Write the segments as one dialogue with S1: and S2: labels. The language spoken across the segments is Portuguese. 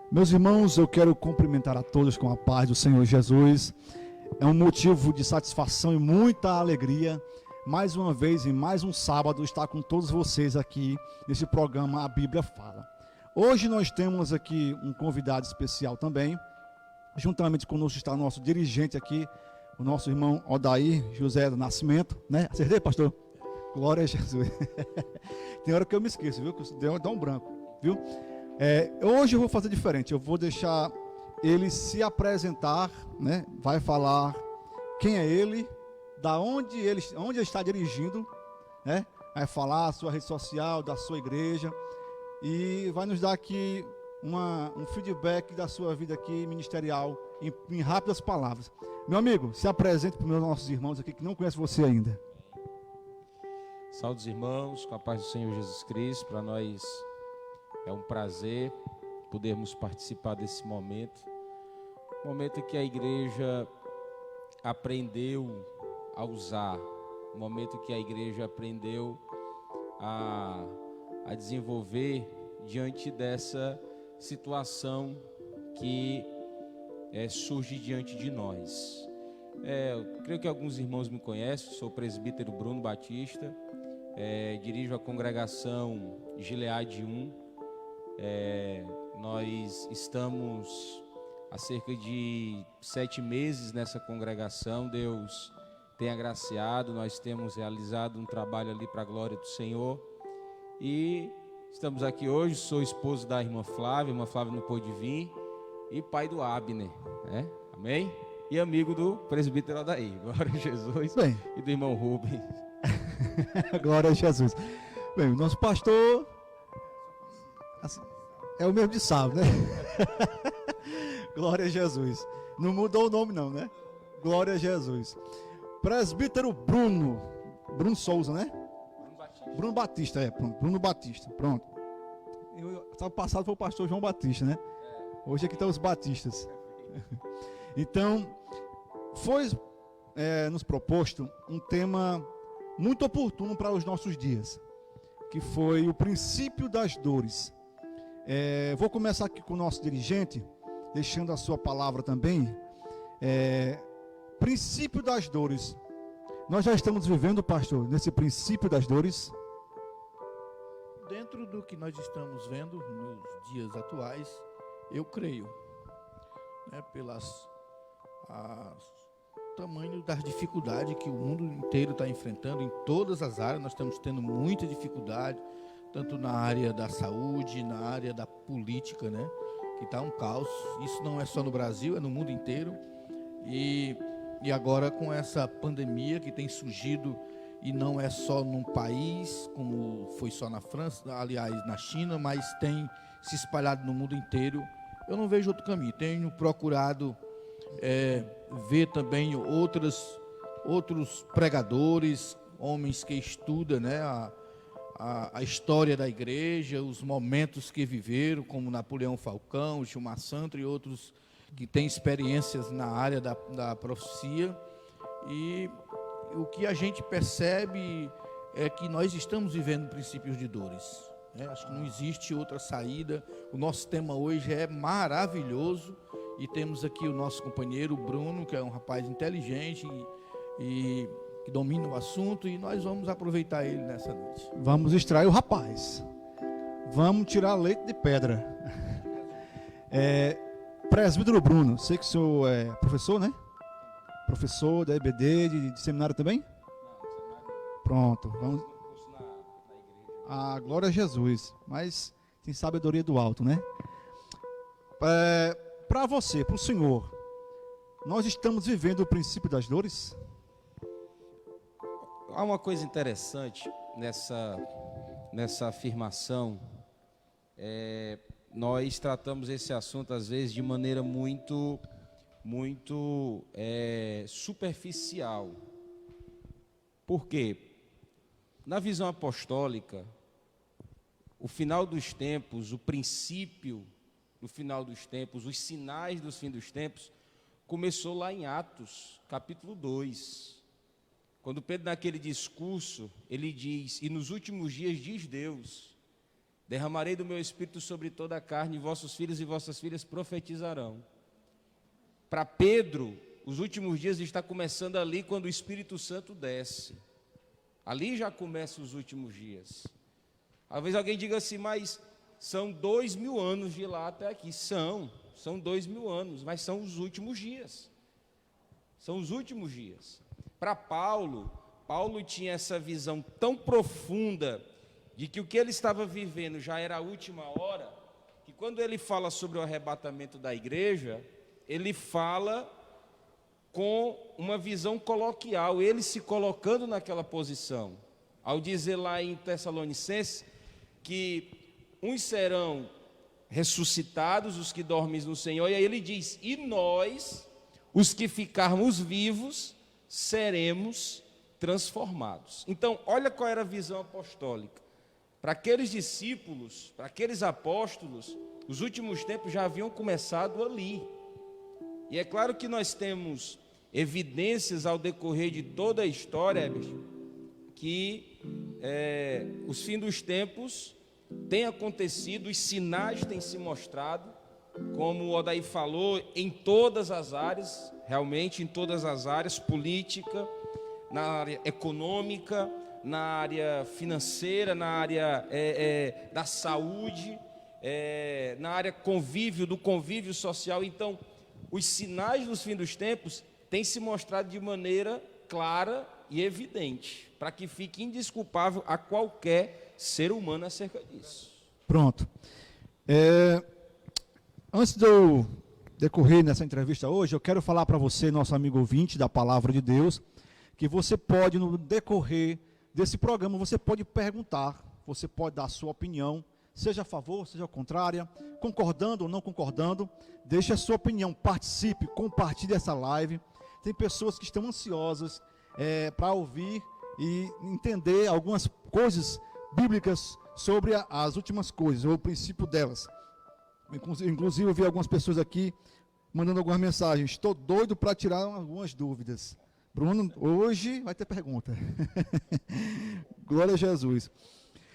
S1: Meus irmãos, eu quero cumprimentar a todos com a paz do Senhor Jesus. É um motivo de satisfação e muita alegria, mais uma vez, em mais um sábado, estar com todos vocês aqui nesse programa A Bíblia Fala. Hoje nós temos aqui um convidado especial também. Juntamente conosco está o nosso dirigente aqui, o nosso irmão Odair José do Nascimento, né? Acertei, pastor? Glória a Jesus. Tem hora que eu me esqueço, viu? Que deu um branco, viu? Hoje eu vou fazer diferente. Eu vou deixar ele se apresentar, né? Vai falar quem é ele, onde ele está dirigindo, né? Vai falar a sua rede social, da sua igreja e vai nos dar aqui um feedback da sua vida aqui ministerial em rápidas palavras. Meu amigo, se apresente para os nossos irmãos aqui que não conhecem você ainda.
S2: Saúde os irmãos, com a paz do Senhor Jesus Cristo. Para nós é um prazer podermos participar desse momento que a igreja aprendeu a usar, momento que a igreja aprendeu a desenvolver diante dessa situação que surge diante de nós. Eu creio que alguns irmãos me conhecem, sou o presbítero Bruno Batista, dirijo a congregação Gileade 1. Nós estamos há cerca de 7 meses nessa congregação. Deus tem agraciado, nós temos realizado um trabalho ali para a glória do Senhor e estamos aqui hoje. Sou esposo da irmã Flávia não pôde vir, e pai do Abner, né? Amém? E amigo do presbítero Odair, glória a Jesus. Bem, e do irmão Rubens.
S1: Glória a Jesus. Bem, o nosso pastor assim, é o mesmo de sábado, né? Glória a Jesus. Não mudou o nome não, né? Glória a Jesus. Presbítero Bruno Souza, né? Bruno Batista, pronto. Bruno Batista, pronto. Sábado passado foi o pastor João Batista, né? Hoje aqui estão os batistas. Então, foi nos proposto um tema muito oportuno para os nossos dias, que foi o princípio das dores. Vou começar aqui com o nosso dirigente, deixando a sua palavra também. Princípio das dores. Nós já estamos vivendo, pastor, nesse princípio das dores?
S3: Dentro do que nós estamos vendo nos dias atuais, eu creio, né, tamanho das dificuldades que o mundo inteiro está enfrentando em todas as áreas. Nós estamos tendo muita dificuldade, tanto na área da saúde, na área da política, né, que está um caos. Isso não é só no Brasil, é no mundo inteiro. E agora com essa pandemia que tem surgido, e não é só num país, como foi só na França, aliás, na China, mas tem se espalhado no mundo inteiro. Eu não vejo outro caminho. Tenho procurado ver também outros pregadores, homens que estudam, né, a história da igreja, os momentos que viveram, como Napoleão Falcão, Gilmar Santos e outros que têm experiências na área da profecia. E o que a gente percebe é que nós estamos vivendo princípios de dores. Acho que não existe outra saída. O nosso tema hoje é maravilhoso e temos aqui o nosso companheiro Bruno, que é um rapaz inteligente e que domina o assunto, e nós vamos aproveitar ele nessa noite.
S1: Vamos extrair o rapaz. Vamos tirar leite de pedra. Presbítero Bruno, sei que o senhor é professor, né? Professor da EBD, de seminário também? Pronto, vamos. Glória a Jesus, mas tem sabedoria do alto, né? Para você, para o Senhor, nós estamos vivendo o princípio das dores?
S2: Há uma coisa interessante nessa afirmação. Nós tratamos esse assunto às vezes de maneira muito superficial. Por quê? Na visão apostólica, o final dos tempos, o princípio do final dos tempos, os sinais dos fins dos tempos, começou lá em Atos, capítulo 2. Quando Pedro, naquele discurso, ele diz: e nos últimos dias diz Deus, Derramarei do meu espírito sobre toda a carne, e vossos filhos e vossas filhas profetizarão. Para Pedro, os últimos dias está começando ali quando o Espírito Santo desce. Ali já começam os últimos dias. Talvez alguém diga assim, mas são 2000 anos de lá até aqui. São 2000 anos, mas são os últimos dias. São os últimos dias. Para Paulo tinha essa visão tão profunda de que o que ele estava vivendo já era a última hora, que quando ele fala sobre o arrebatamento da igreja, ele fala com uma visão coloquial, ele se colocando naquela posição, ao dizer lá em Tessalonicenses que uns serão ressuscitados, os que dormem no Senhor, e aí ele diz, e nós, os que ficarmos vivos, seremos transformados. Então, olha qual era a visão apostólica. Para aqueles discípulos, para aqueles apóstolos, os últimos tempos já haviam começado ali. E é claro que nós temos evidências ao decorrer de toda a história, que os fins dos tempos têm acontecido, os sinais têm se mostrado, como o Odair falou, em todas as áreas, realmente em todas as áreas, política, na área econômica, na área financeira, na área da saúde, na área do convívio social. Então, os sinais dos fins dos tempos têm se mostrado de maneira clara e evidente, para que fique indesculpável a qualquer ser humano acerca disso.
S1: Pronto. Antes de eu decorrer nessa entrevista hoje, eu quero falar para você, nosso amigo ouvinte da Palavra de Deus, que você pode, no decorrer desse programa, você pode perguntar, você pode dar a sua opinião, seja a favor, seja contrária, concordando ou não concordando, deixe a sua opinião, participe, compartilhe essa live. Tem pessoas que estão ansiosas para ouvir e entender algumas coisas bíblicas sobre as últimas coisas, ou o princípio delas. Inclusive, eu vi algumas pessoas aqui mandando algumas mensagens. Estou doido para tirar algumas dúvidas. Bruno, hoje vai ter pergunta. Glória a Jesus.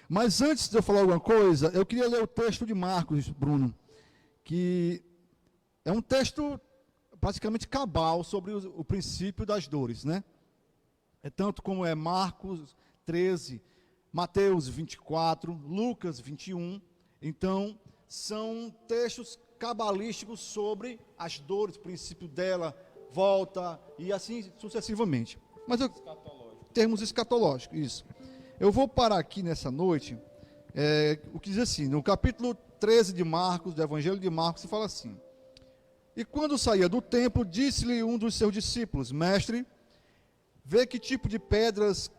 S1: Mas antes de eu falar alguma coisa, eu queria ler o texto de Marcos, Bruno, que é um texto praticamente cabal sobre o princípio das dores, né? É tanto como é Marcos 13, Mateus 24, Lucas 21. Então, são textos cabalísticos sobre as dores, o princípio dela, volta e assim sucessivamente. Mas termos escatológicos, isso. Eu vou parar aqui nessa noite, o que diz assim, no capítulo 13 de Marcos, do Evangelho de Marcos, se fala assim: e quando saía do templo, disse-lhe um dos seus discípulos, mestre, vê que tipo de pedras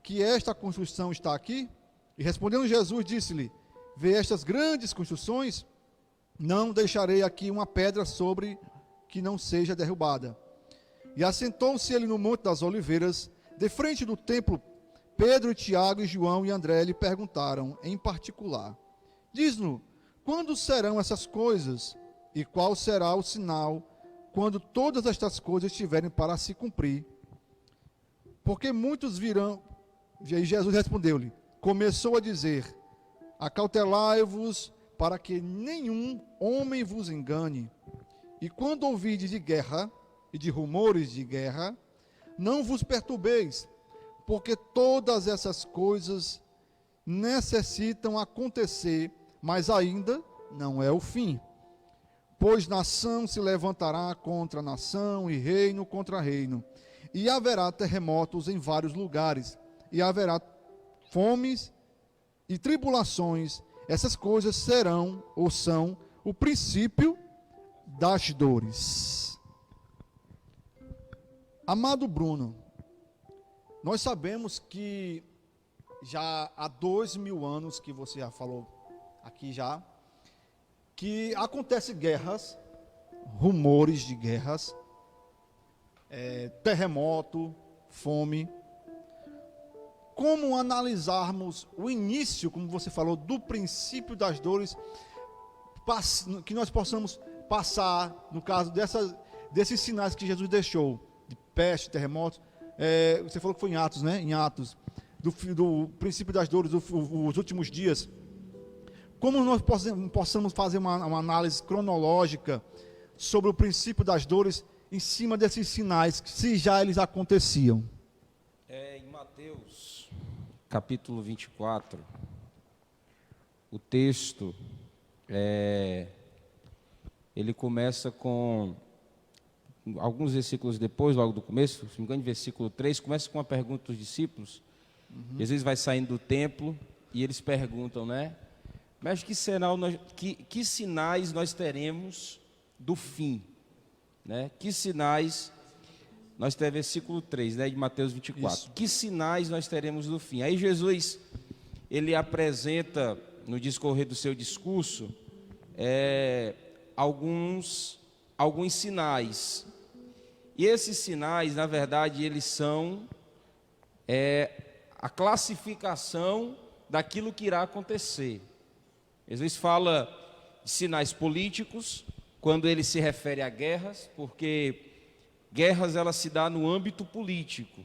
S1: que esta construção está aqui? E respondendo Jesus, disse-lhe, vê estas grandes construções? Não deixarei aqui uma pedra sobre que não seja derrubada. E assentou-se ele no Monte das Oliveiras, de frente do templo. Pedro, Tiago e João e André lhe perguntaram, em particular, diz-nos, quando serão essas coisas? E qual será o sinal, quando todas estas coisas estiverem para se cumprir? Porque muitos virão... E Jesus respondeu-lhe, começou a dizer, acautelai-vos para que nenhum homem vos engane. E quando ouvides de guerra e de rumores de guerra, não vos perturbeis, porque todas essas coisas necessitam acontecer, mas ainda não é o fim. Pois nação se levantará contra nação e reino contra reino, e haverá terremotos em vários lugares, e haverá fomes e tribulações. Essas coisas serão ou são o princípio das dores. Amado Bruno, nós sabemos que já há 2000 anos, que você já falou aqui já, que acontecem guerras, rumores de guerras, terremoto, fome. Como analisarmos o início, como você falou, do princípio das dores, que nós possamos passar, no caso desses sinais que Jesus deixou, de peste, terremotos, você falou que foi em Atos, né? Em Atos, do princípio das dores, os últimos dias. como nós possamos fazer uma análise cronológica sobre o princípio das dores em cima desses sinais, se já eles aconteciam?
S2: Em Mateus, capítulo 24, o texto, ele começa com, alguns versículos depois, logo do começo, se não me engano, versículo 3, começa com uma pergunta dos discípulos. Jesus vai saindo do templo e eles perguntam, né? Mas que sinais nós teremos do fim? Né? Que sinais, nós temos versículo 3, né, de Mateus 24. Isso. Que sinais nós teremos do fim? Aí Jesus, ele apresenta, no discorrer do seu discurso, alguns sinais. E esses sinais, na verdade, eles são a classificação daquilo que irá acontecer. Jesus fala de sinais políticos, quando ele se refere a guerras, porque guerras elas se dão no âmbito político.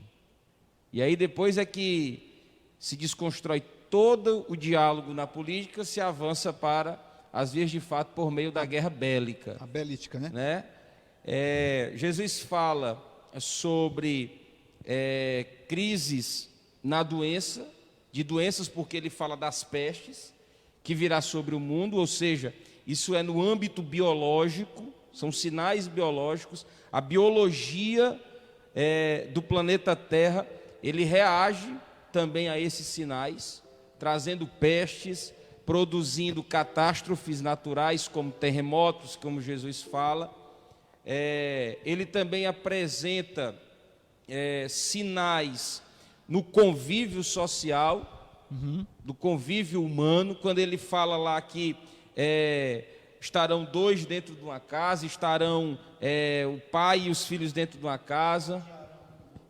S2: E aí depois é que se desconstrói todo o diálogo na política, se avança para as vias de fato por meio da guerra bélica.
S1: A belística, né?
S2: Jesus fala sobre crises na doença, de doenças porque ele fala das pestes, que virá sobre o mundo, ou seja, isso é no âmbito biológico, são sinais biológicos. A biologia do planeta Terra, ele reage também a esses sinais, trazendo pestes, produzindo catástrofes naturais, como terremotos, como Jesus fala. Ele também apresenta sinais no convívio social, do convívio humano, quando ele fala lá que estarão dois dentro de uma casa, estarão o pai e os filhos dentro de uma casa,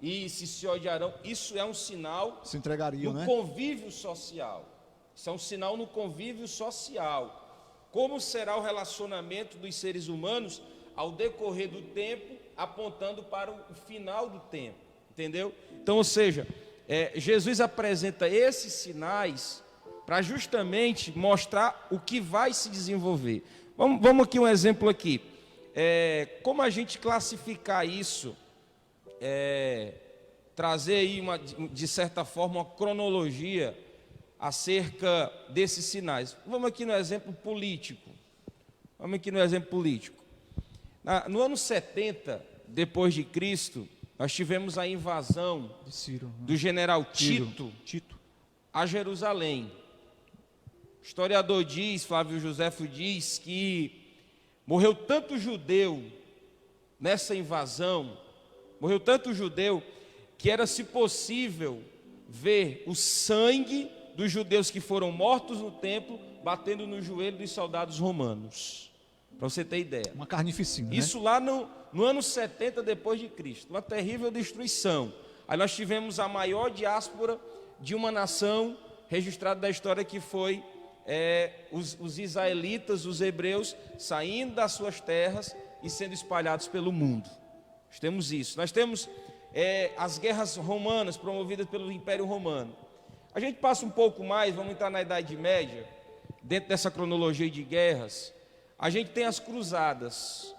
S2: e se odiarão. Isso é um sinal
S1: se entregariam,
S2: no convívio social. Isso é um sinal no convívio social. Como será o relacionamento dos seres humanos ao decorrer do tempo, apontando para o final do tempo, entendeu? Então, ou seja, Jesus apresenta esses sinais para justamente mostrar o que vai se desenvolver. Vamos aqui um exemplo aqui. Como a gente classificar isso? Trazer aí, de certa forma, uma cronologia acerca desses sinais. Vamos aqui no exemplo político. No ano 70, depois de Cristo, nós tivemos a invasão
S1: de Ciro,
S2: do general Tito a Jerusalém. O historiador Flávio Joséfo diz que morreu tanto judeu nessa invasão, que era, se possível, ver o sangue dos judeus que foram mortos no templo batendo no joelho dos soldados romanos. Para você ter ideia.
S1: Uma carnificina,
S2: isso, né? Lá no ano 70 depois de Cristo, uma terrível destruição. Aí nós tivemos a maior diáspora de uma nação registrada da história, que foi os israelitas, os hebreus, saindo das suas terras e sendo espalhados pelo mundo. Nós temos isso. Nós temos as guerras romanas promovidas pelo Império Romano. A gente passa um pouco mais, vamos entrar na Idade Média, dentro dessa cronologia de guerras. A gente tem as cruzadas.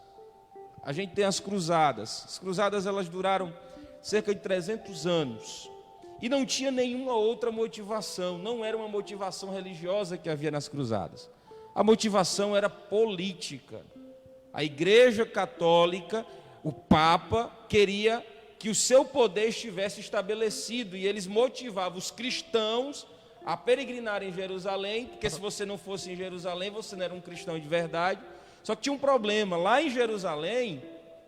S2: As cruzadas, elas duraram cerca de 300 anos. E não tinha nenhuma outra motivação. Não era uma motivação religiosa que havia nas cruzadas. A motivação era política. A Igreja Católica, o Papa, queria que o seu poder estivesse estabelecido. E eles motivavam os cristãos a peregrinar em Jerusalém, porque se você não fosse em Jerusalém, você não era um cristão de verdade. Só que tinha um problema, lá em Jerusalém,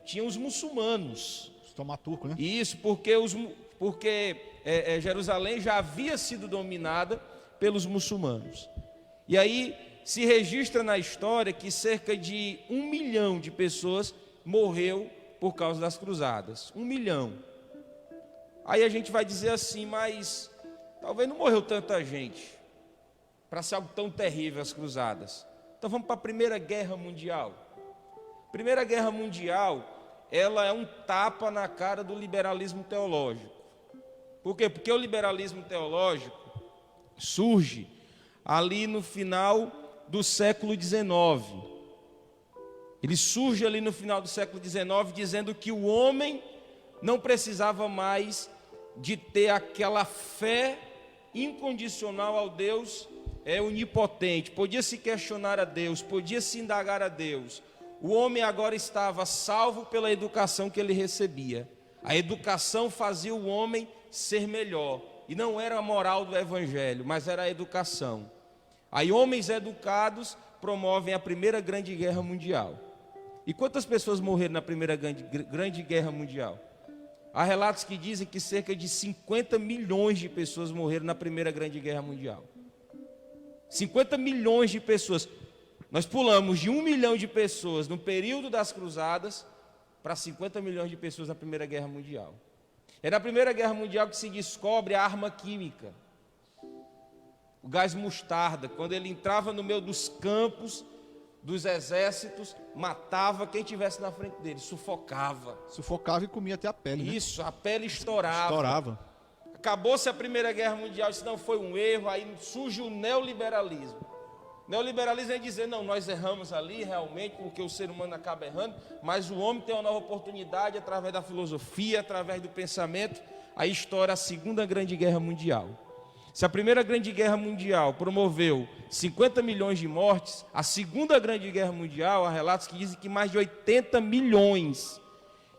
S2: tinha os muçulmanos.
S1: Os tomaturcos, né?
S2: Isso, porque Jerusalém já havia sido dominada pelos muçulmanos. E aí se registra na história que cerca de 1 milhão de pessoas morreu por causa das cruzadas. 1 milhão. Aí a gente vai dizer assim, mas talvez não morreu tanta gente para ser algo tão terrível as cruzadas. Então vamos para a Primeira Guerra Mundial. Primeira Guerra Mundial, ela é um tapa na cara do liberalismo teológico. Por quê? Porque o liberalismo teológico surge ali no final do século XIX. Ele surge ali no final do século XIX dizendo que o homem não precisava mais de ter aquela fé incondicional ao Deus onipotente. Podia se questionar a Deus, podia se indagar a Deus. O homem agora estava salvo pela educação que ele recebia. A educação fazia o homem ser melhor. E não era a moral do evangelho, mas era a educação. Aí homens educados promovem a Primeira Grande Guerra Mundial. E quantas pessoas morreram na Primeira Grande Guerra Mundial? Há relatos que dizem que cerca de 50 milhões de pessoas morreram na Primeira Grande Guerra Mundial. 50 milhões de pessoas. Nós pulamos de 1 milhão de pessoas no período das cruzadas para 50 milhões de pessoas na Primeira Guerra Mundial. É na Primeira Guerra Mundial que se descobre a arma química. O gás mostarda, quando ele entrava no meio dos campos, dos exércitos, matava quem estivesse na frente dele, sufocava.
S1: Sufocava e comia até a pele, né?
S2: Isso, a pele estourava.
S1: Estourava.
S2: Acabou-se a Primeira Guerra Mundial, isso não foi um erro, aí surge o neoliberalismo. O neoliberalismo é dizer, não, nós erramos ali realmente, porque o ser humano acaba errando, mas o homem tem uma nova oportunidade através da filosofia, através do pensamento. Aí estoura a Segunda Grande Guerra Mundial. Se a Primeira Grande Guerra Mundial promoveu 50 milhões de mortes, a Segunda Grande Guerra Mundial, há relatos que dizem que mais de 80 milhões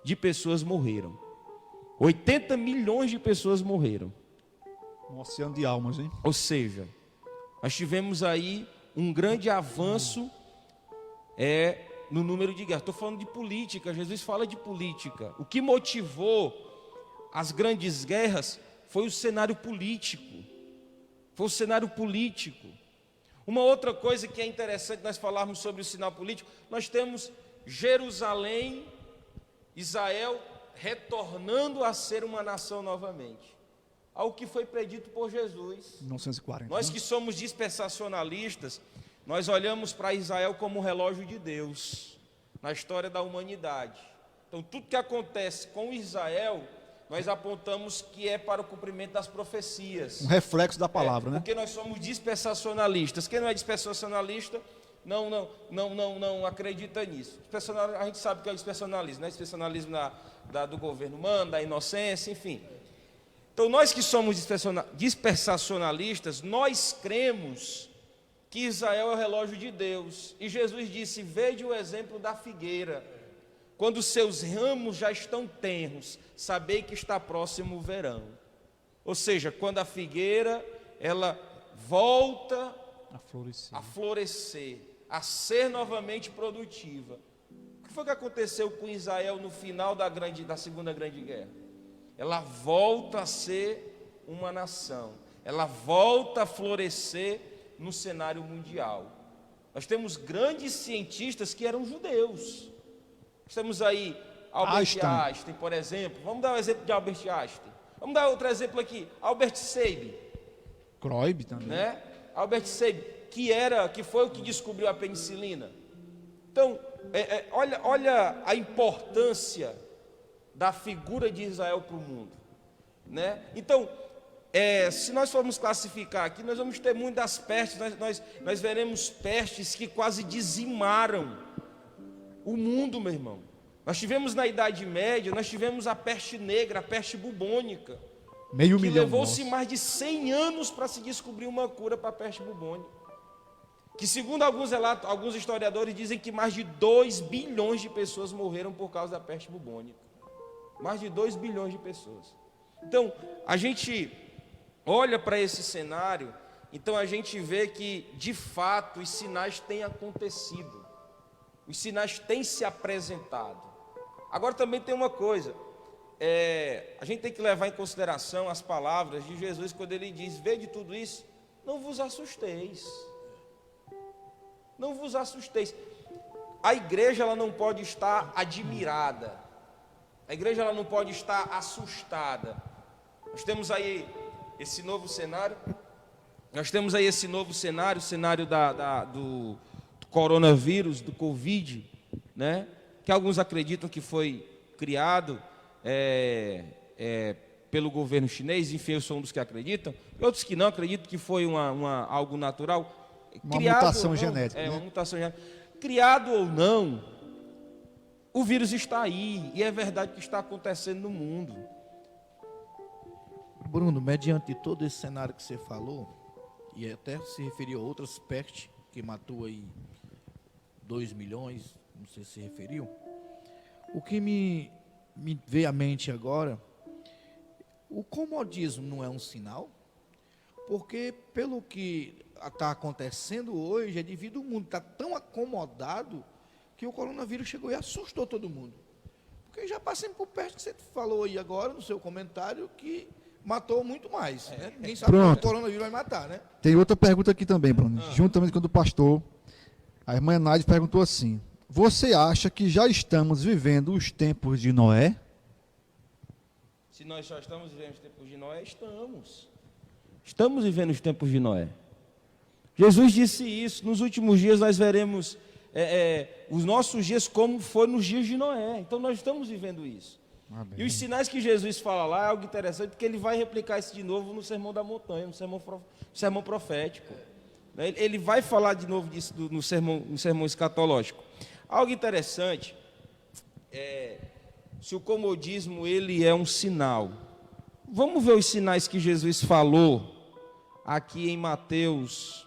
S2: de pessoas morreram. 80 milhões de pessoas morreram.
S1: Um oceano de almas, hein?
S2: Ou seja, nós tivemos aí um grande avanço no número de guerras. Estou falando de política, Jesus fala de política. O que motivou as grandes guerras foi o cenário político. Foi o cenário político. Uma outra coisa que é interessante nós falarmos sobre o sinal político, nós temos Jerusalém, Israel, retornando a ser uma nação novamente. Ao que foi predito por Jesus.
S1: 1940.
S2: Nós que somos dispensacionalistas, nós olhamos para Israel como um relógio de Deus, na história da humanidade. Então tudo que acontece com Israel, nós apontamos que é para o cumprimento das profecias.
S1: Um reflexo da palavra, né?
S2: Porque nós somos dispensacionalistas. Quem não é dispensacionalista não acredita nisso. A gente sabe que é o dispensacionalismo, né? Dispensacionalismo do governo humano, da inocência, enfim. Então nós que somos dispensacionalistas, nós cremos que Israel é o relógio de Deus. E Jesus disse, vede o exemplo da figueira. Quando seus ramos já estão tenros, sabei que está próximo o verão. Ou seja, quando a figueira, ela volta a florescer, a ser novamente produtiva. O que foi que aconteceu com Israel no final da Segunda Grande Guerra? Ela volta a ser uma nação. Ela volta a florescer no cenário mundial. Nós temos grandes cientistas que eram judeus. Nós temos aí Albert Einstein, por exemplo. Vamos dar o exemplo de Albert Einstein. Vamos dar outro exemplo aqui. Albert Sabin.
S1: Croib também.
S2: Né? Albert Sabin, que foi o que descobriu a penicilina. Então, olha a importância da figura de Israel para o mundo. Né? Então, se nós formos classificar aqui, nós vamos ter muitas pestes. Nós veremos pestes que quase dizimaram o mundo, meu irmão. Nós tivemos na Idade Média, nós tivemos a peste negra, a peste bubônica.
S1: Meio
S2: que
S1: milhão.
S2: Levou-se mais de 100 anos para se descobrir uma cura para a peste bubônica. Que segundo alguns relatos, alguns historiadores dizem que mais de 2 bilhões de pessoas morreram por causa da peste bubônica. Mais de 2 bilhões de pessoas. Então, a gente olha para esse cenário, então a gente vê que, de fato, os sinais têm acontecido. Os sinais têm se apresentado. Agora também tem uma coisa, a gente tem que levar em consideração as palavras de Jesus quando ele diz, vede tudo isso, não vos assusteis. Não vos assusteis. A igreja ela não pode estar admirada. A igreja ela não pode estar assustada. Nós temos aí esse novo cenário. Nós temos aí esse novo cenário, o cenário do coronavírus, do Covid, né? Que alguns acreditam que foi criado pelo governo chinês. Enfim, eu sou um dos que acreditam. Outros que não acreditam que foi algo natural.
S1: Uma
S2: criado
S1: mutação
S2: ou não,
S1: genética, né?
S2: uma mutação genética. Criado ou não, o vírus está aí, e é verdade que está acontecendo no mundo.
S3: Bruno, mediante todo esse cenário que você falou, e até se referiu a outras pestes que matou aí 2 milhões, não sei se referiu, o que me veio à mente agora, o comodismo não é um sinal? Porque pelo que está acontecendo hoje, é devido ao mundo estar tão acomodado que o coronavírus chegou e assustou todo mundo. Porque já passamos por perto que você falou aí agora no seu comentário que matou muito mais. Né? Ninguém sabe
S1: Pronto.
S3: que o coronavírus vai matar, né?
S1: Tem outra pergunta aqui também, Bruno. Juntamente com a do pastor, a irmã Nádia perguntou assim: você acha que já estamos vivendo os tempos de Noé?
S2: Se nós só estamos vivendo os tempos de Noé, estamos. Estamos vivendo os tempos de Noé. Jesus disse isso, nos últimos dias nós veremos os nossos dias como foi nos dias de Noé. Então nós estamos vivendo isso.
S1: Amém.
S2: E os sinais que Jesus fala lá é algo interessante, porque ele vai replicar isso de novo no Sermão da Montanha, no sermão profético. Ele vai falar de novo disso no sermão escatológico. Algo interessante se o comodismo ele é um sinal. Vamos ver os sinais que Jesus falou aqui em Mateus,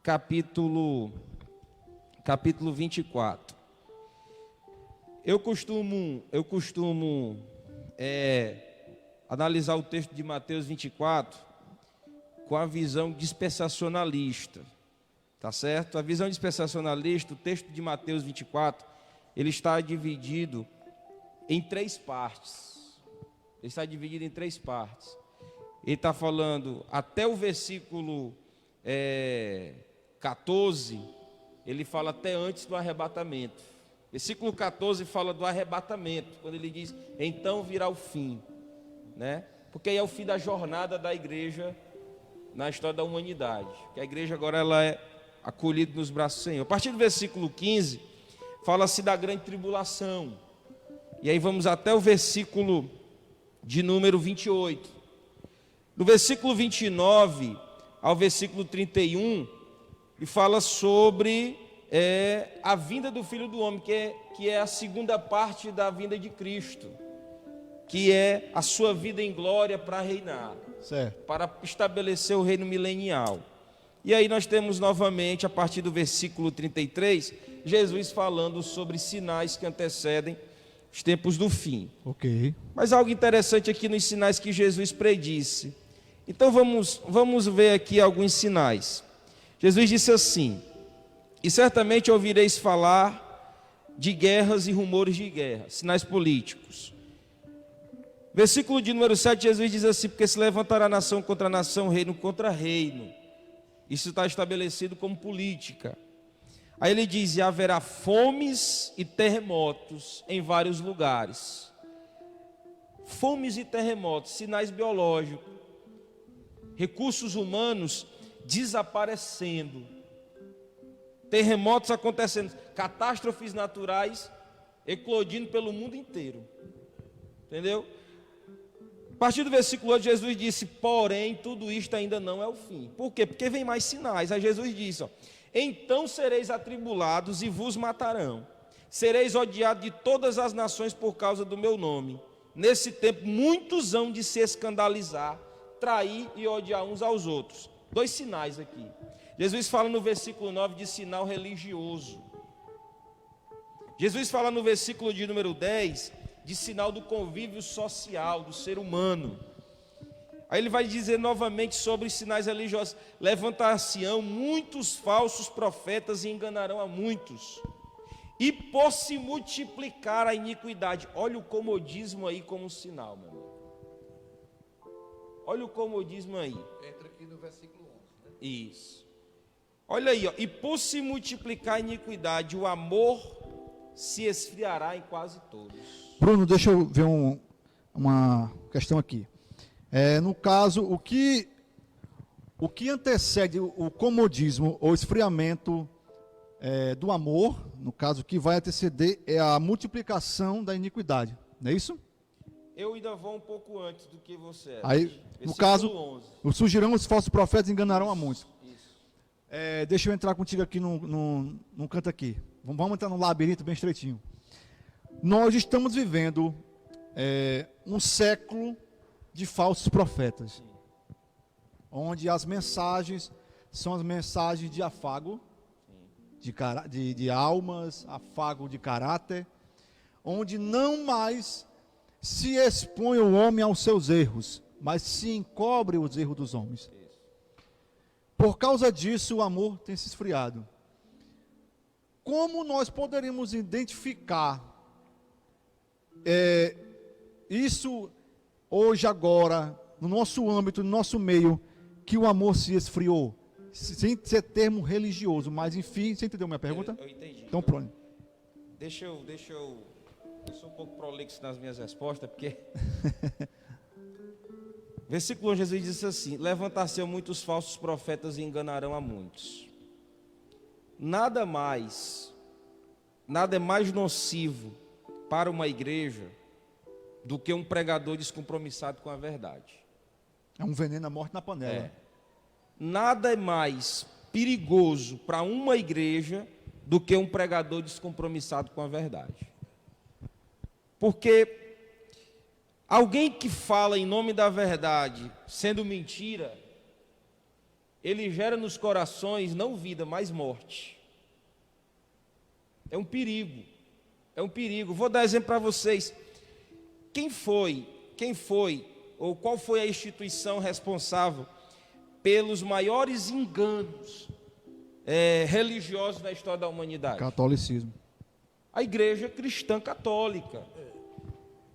S2: capítulo 24. Eu costumo analisar o texto de Mateus 24 com a visão dispensacionalista, tá certo? A visão dispensacionalista, o texto de Mateus 24, ele está dividido em 3 partes. Ele está dividido em 3 partes. Ele está falando até o versículo 14, ele fala até antes do arrebatamento. Versículo 14 fala do arrebatamento, quando ele diz, então virá o fim, né? Porque aí é o fim da jornada da igreja na história da humanidade, que a igreja agora ela é acolhida nos braços do Senhor. A partir do versículo 15, fala-se da grande tribulação, e aí vamos até o versículo de número 28. Do versículo 29 ao versículo 31, ele fala sobre a vinda do Filho do Homem, que é a segunda parte da vinda de Cristo, que é a sua vida em glória para reinar,
S1: Certo.
S2: para estabelecer o reino milenial. E aí nós temos novamente, a partir do versículo 33, Jesus falando sobre sinais que antecedem os tempos do fim.
S1: Ok.
S2: Mas algo interessante aqui nos sinais que Jesus predisse. Então vamos ver aqui alguns sinais. Jesus disse assim: e certamente ouvireis falar de guerras e rumores de guerra, sinais políticos. Versículo de número 7, Jesus diz assim: porque se levantará nação contra nação, reino contra reino. Isso está estabelecido como política. Aí ele diz: e haverá fomes e terremotos em vários lugares. Fomes e terremotos, sinais biológicos. Recursos humanos desaparecendo. Terremotos acontecendo, catástrofes naturais eclodindo pelo mundo inteiro. Entendeu? A partir do versículo 8, Jesus disse: porém, tudo isto ainda não é o fim. Por quê? Porque vem mais sinais. Aí Jesus disse: então sereis atribulados e vos matarão. Sereis odiados de todas as nações por causa do meu nome. Nesse tempo, muitos hão de se escandalizar, trair e odiar uns aos outros. 2 sinais aqui. Jesus fala no versículo 9 de sinal religioso. Jesus fala no versículo de número 10 de sinal do convívio social do ser humano. Aí ele vai dizer novamente sobre os sinais religiosos: levantar-se-ão muitos falsos profetas e enganarão a muitos. E por se multiplicar a iniquidade. Olha o comodismo aí como sinal, meu irmão. Olha o comodismo aí.
S3: Entra aqui no versículo 11, né?
S2: Isso. Olha aí, ó. E por se multiplicar a iniquidade, o amor se esfriará em quase todos.
S1: Bruno, deixa eu ver uma questão aqui. No caso, o que antecede o comodismo ou esfriamento do amor, no caso, o que vai anteceder é a multiplicação da iniquidade, não é isso?
S2: Eu ainda vou um pouco antes do que você.
S1: Aí, no caso, surgirão os falsos profetas e enganarão a muitos.
S2: Isso.
S1: Deixa eu entrar contigo aqui num canto aqui. Vamos entrar num labirinto bem estreitinho. Nós estamos vivendo um século de falsos profetas, onde as mensagens são as mensagens de afago, de almas, afago de caráter, onde não mais se expõe o homem aos seus erros, mas se encobre os erros dos homens. Por causa disso, o amor tem se esfriado. Como nós poderíamos identificar isso hoje, agora, no nosso âmbito, no nosso meio, que o amor se esfriou? Sem ser termo religioso, mas enfim, você entendeu minha pergunta?
S2: Eu entendi.
S1: Então pronto.
S2: Eu sou um pouco prolixo nas minhas respostas, porque versículo 1, Jesus disse assim: levantar-se muitos falsos profetas e enganarão a muitos. Nada é mais nocivo para uma igreja do que um pregador descompromissado com a verdade.
S1: É um veneno à morte na panela.
S2: Nada é mais perigoso para uma igreja do que um pregador descompromissado com a verdade. Porque alguém que fala em nome da verdade, sendo mentira, ele gera nos corações não vida, mas morte. É um perigo. É um perigo. Vou dar exemplo para vocês. Quem foi, ou qual foi a instituição responsável pelos maiores enganos religiosos da história da humanidade?
S1: Catolicismo.
S2: A igreja cristã católica.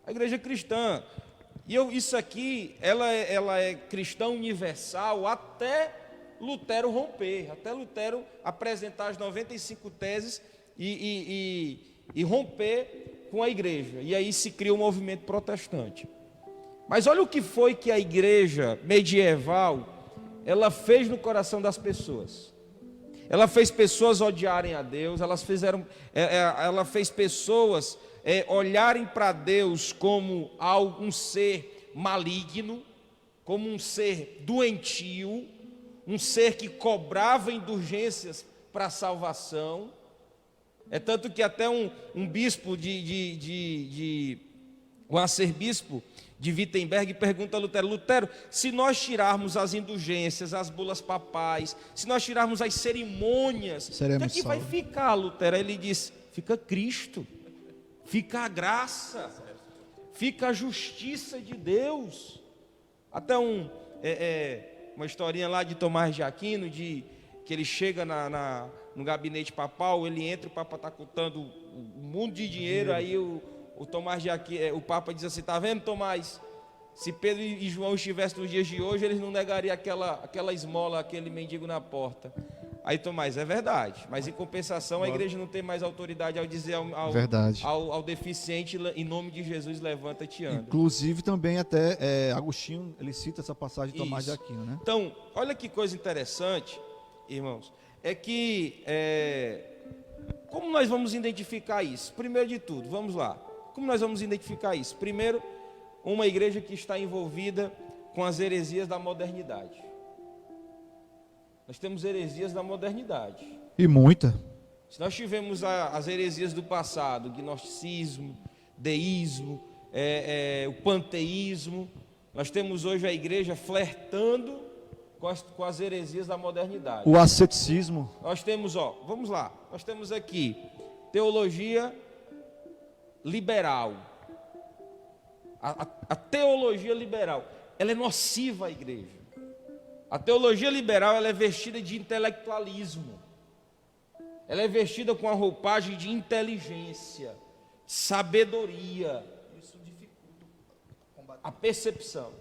S2: A igreja cristã. E isso aqui, ela é cristã universal até Lutero romper, até Lutero apresentar as 95 teses e romper com a igreja. E aí se cria o movimento protestante. Mas olha o que foi que a igreja medieval ela fez no coração das pessoas. Ela fez pessoas odiarem a Deus, ela fez pessoas olharem para Deus como um ser maligno, como um ser doentio, um ser que cobrava indulgências para a salvação. É tanto que até um bispo o arcebispo de Wittenberg pergunta a Lutero: Lutero, se nós tirarmos as indulgências, as bulas papais, se nós tirarmos as cerimônias, o que vai ficar, Lutero? Ele diz: fica Cristo, fica a graça, fica a justiça de Deus. Até uma historinha lá de Tomás de Aquino, que ele chega no gabinete papal, ele entra, o Papa está contando um mundo de dinheiro, aí o Tomás de Aquino, o Papa diz assim: está vendo, Tomás? Se Pedro e João estivessem nos dias de hoje, eles não negariam aquela esmola, aquele mendigo na porta. Aí Tomás: é verdade, mas em compensação a igreja não tem mais autoridade ao dizer ao deficiente: em nome de Jesus, levanta-te e anda.
S1: Inclusive também até Agostinho, ele cita essa passagem de Tomás de Aquino, né?
S2: Então, olha que coisa interessante, irmãos, é que como nós vamos identificar isso? Primeiro de tudo, vamos lá. Como nós vamos identificar isso? Primeiro, uma igreja que está envolvida com as heresias da modernidade. Nós temos heresias da modernidade.
S1: E muita.
S2: Se nós tivemos as heresias do passado, gnosticismo, deísmo, o panteísmo, nós temos hoje a igreja flertando com as heresias da modernidade.
S1: O asceticismo.
S2: Nós temos, vamos lá, nós temos aqui teologia liberal. A teologia liberal, ela é nociva à igreja. A teologia liberal, ela é vestida de intelectualismo. Ela é vestida com a roupagem de inteligência, sabedoria. Isso dificulta a percepção.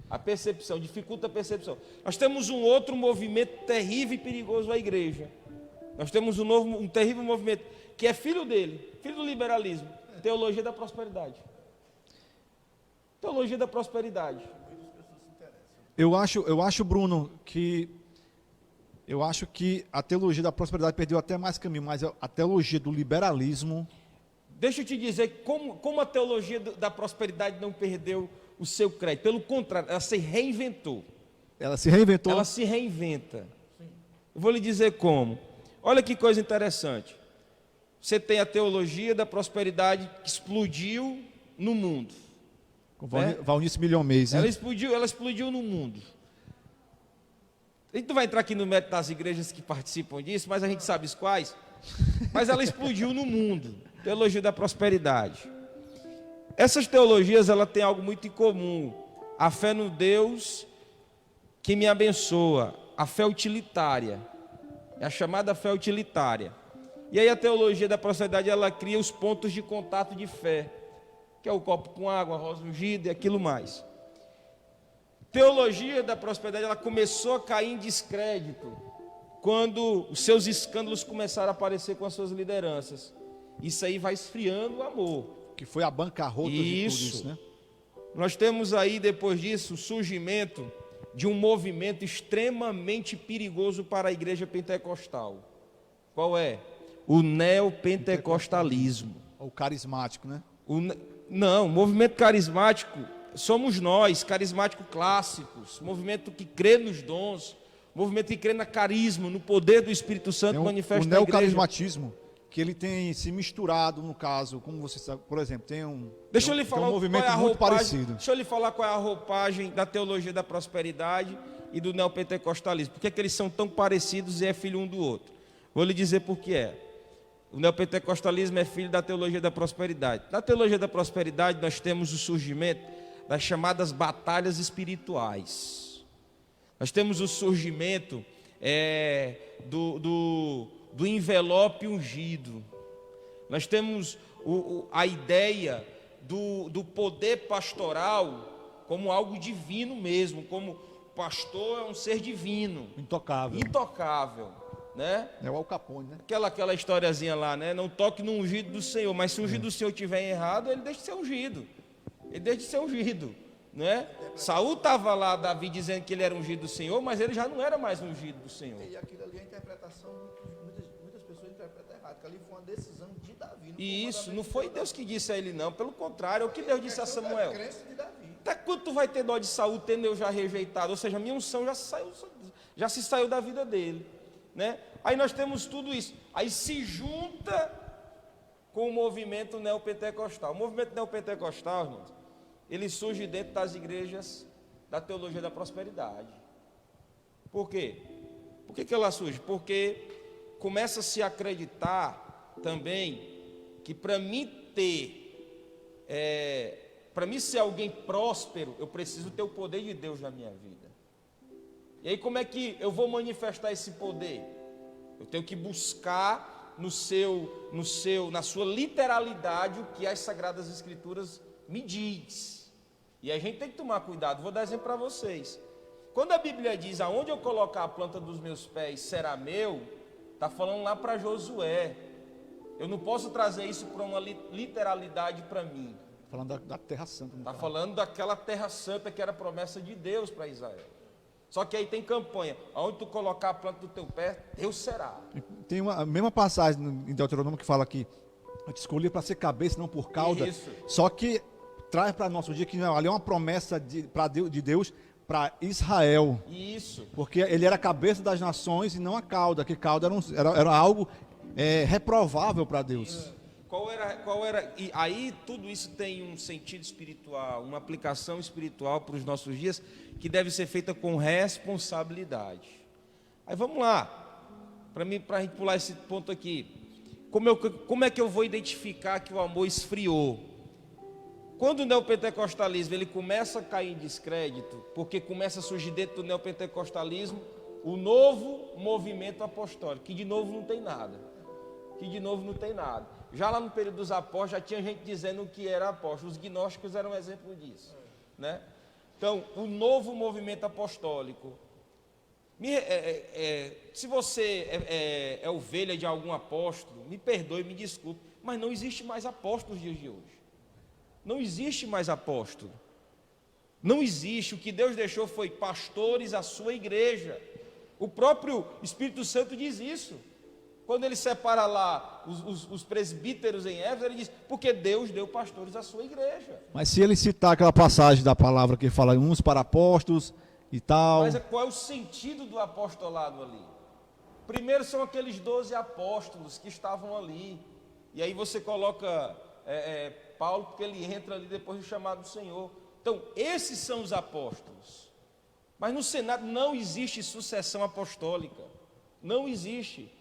S2: A percepção, dificulta a percepção. Nós temos um outro movimento terrível e perigoso à igreja. Nós temos um terrível movimento que é filho dele, filho do liberalismo. Teologia da prosperidade. Teologia da prosperidade.
S1: Eu acho, Bruno, que a teologia da prosperidade perdeu até mais caminho, mas a teologia do liberalismo...
S2: Deixa eu te dizer como a teologia da prosperidade não perdeu o seu crédito. Pelo contrário, ela se reinventou.
S1: Ela se reinventou?
S2: Ela se reinventa. Eu vou lhe dizer como. Olha que coisa interessante. Você tem a teologia da prosperidade que explodiu no mundo.
S1: Com Valnice Milhomês, né?
S2: Ela explodiu no mundo. A gente não vai entrar aqui no mérito das igrejas que participam disso, mas a gente sabe quais. Mas ela explodiu no mundo. Teologia da prosperidade. Essas teologias, ela tem algo muito em comum. A fé no Deus que me abençoa. A fé utilitária. É a chamada fé utilitária. E aí a teologia da prosperidade, ela cria os pontos de contato de fé, que é o copo com água, a rosa ungida e aquilo mais. Teologia da prosperidade, ela começou a cair em descrédito quando os seus escândalos começaram a aparecer com as suas lideranças. Isso aí vai esfriando o amor.
S1: Que foi a bancarrota de tudo isso, né?
S2: Nós temos aí, depois disso, o surgimento de um movimento extremamente perigoso para a igreja pentecostal. Qual é? O neopentecostalismo.
S1: O carismático, né?
S2: Não, o movimento carismático somos nós, carismáticos clássicos, movimento que crê nos dons, movimento que crê na carisma, no poder do Espírito Santo manifesto na igreja.
S1: O neocarismatismo, que ele tem se misturado, no caso, como você sabe, por exemplo, tem um movimento muito parecido.
S2: Deixa eu lhe falar qual é a roupagem da teologia da prosperidade e do neopentecostalismo. Por que é que eles são tão parecidos e é filho um do outro? Vou lhe dizer por que é. O neopentecostalismo é filho da teologia da prosperidade. Na teologia da prosperidade, nós temos o surgimento das chamadas batalhas espirituais. Nós temos o surgimento do envelope ungido. Nós temos a ideia do poder pastoral como algo divino mesmo, como pastor é um ser divino. Intocável. Né?
S1: É o Al Capone, né?
S2: Aquela historiazinha lá, né? Não toque no ungido do Senhor, mas se o ungido do Senhor estiver errado, ele deixa de ser ungido. Ele deixa de ser ungido, né? Saul estava lá, Davi dizendo que ele era ungido do Senhor, mas ele já não era mais ungido do Senhor.
S3: E aquilo ali é a interpretação, muitas pessoas interpretam errado, que ali foi uma decisão de Davi.
S2: E isso, não foi Deus que disse a ele não, pelo contrário, é o que Deus disse a Samuel. Até quando tu vai ter dó de Saul, tendo eu já rejeitado? Ou seja, a minha unção já se saiu da vida dele. Né? Aí nós temos tudo isso. Aí se junta com o movimento neopentecostal. O movimento neopentecostal, irmãos, ele surge dentro das igrejas da teologia da prosperidade. Por quê? Por que ela surge? Porque começa-se a acreditar também que para mim ser alguém próspero, eu preciso ter o poder de Deus na minha vida. E aí como é que eu vou manifestar esse poder? Eu tenho que buscar na sua literalidade o que as Sagradas Escrituras me diz. E a gente tem que tomar cuidado. Vou dar exemplo para vocês. Quando a Bíblia diz, aonde eu colocar a planta dos meus pés será meu, está falando lá para Josué. Eu não posso trazer isso para uma literalidade para mim.
S1: Falando da Terra Santa.
S2: Está falando daquela Terra Santa que era promessa de Deus para Israel. Só que aí tem campanha, aonde tu colocar a planta do teu pé, Deus será.
S1: Tem a mesma passagem em Deuteronômio que fala que eu te escolhi para ser cabeça, não por cauda.
S2: Isso.
S1: Só que traz para nosso dia que ali é uma promessa de Deus para Israel.
S2: Isso.
S1: Porque ele era a cabeça das nações e não a cauda, que cauda era algo reprovável para Deus.
S2: Qual era? E aí tudo isso tem um sentido espiritual, uma aplicação espiritual para os nossos dias, que deve ser feita com responsabilidade. Aí vamos lá, para a gente pular esse ponto aqui. Como é que eu vou identificar que o amor esfriou? Quando o neopentecostalismo ele começa a cair em descrédito, porque começa a surgir dentro do neopentecostalismo o novo movimento apostólico, que de novo não tem nada. Já lá no período dos apóstolos, já tinha gente dizendo o que era apóstolo. Os gnósticos eram um exemplo disso, né? Então, o novo movimento apostólico. Se você é ovelha de algum apóstolo, me perdoe, me desculpe, mas não existe mais apóstolo nos dias de hoje. Não existe mais apóstolo. Não existe. O que Deus deixou foi pastores à sua igreja. O próprio Espírito Santo diz isso. Quando ele separa lá os presbíteros em Éfeso, ele diz, porque Deus deu pastores à sua igreja.
S1: Mas se ele citar aquela passagem da palavra que fala uns para apóstolos e tal...
S2: Mas qual é o sentido do apostolado ali? Primeiro são aqueles 12 apóstolos que estavam ali. E aí você coloca Paulo, porque ele entra ali depois do chamado do Senhor. Então, esses são os apóstolos. Mas no Senado não existe sucessão apostólica. Não existe.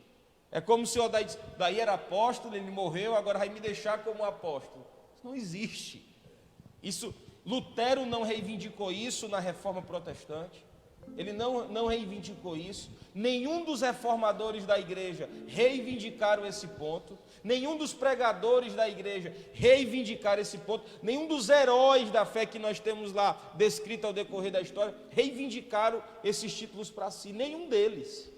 S2: É como se o daí era apóstolo, ele morreu, agora vai me deixar como apóstolo. Isso não existe. Isso, Lutero não reivindicou isso na Reforma Protestante. Ele não reivindicou isso. Nenhum dos reformadores da igreja reivindicaram esse ponto. Nenhum dos pregadores da igreja reivindicaram esse ponto. Nenhum dos heróis da fé que nós temos lá descrito ao decorrer da história reivindicaram esses títulos para si. Nenhum deles.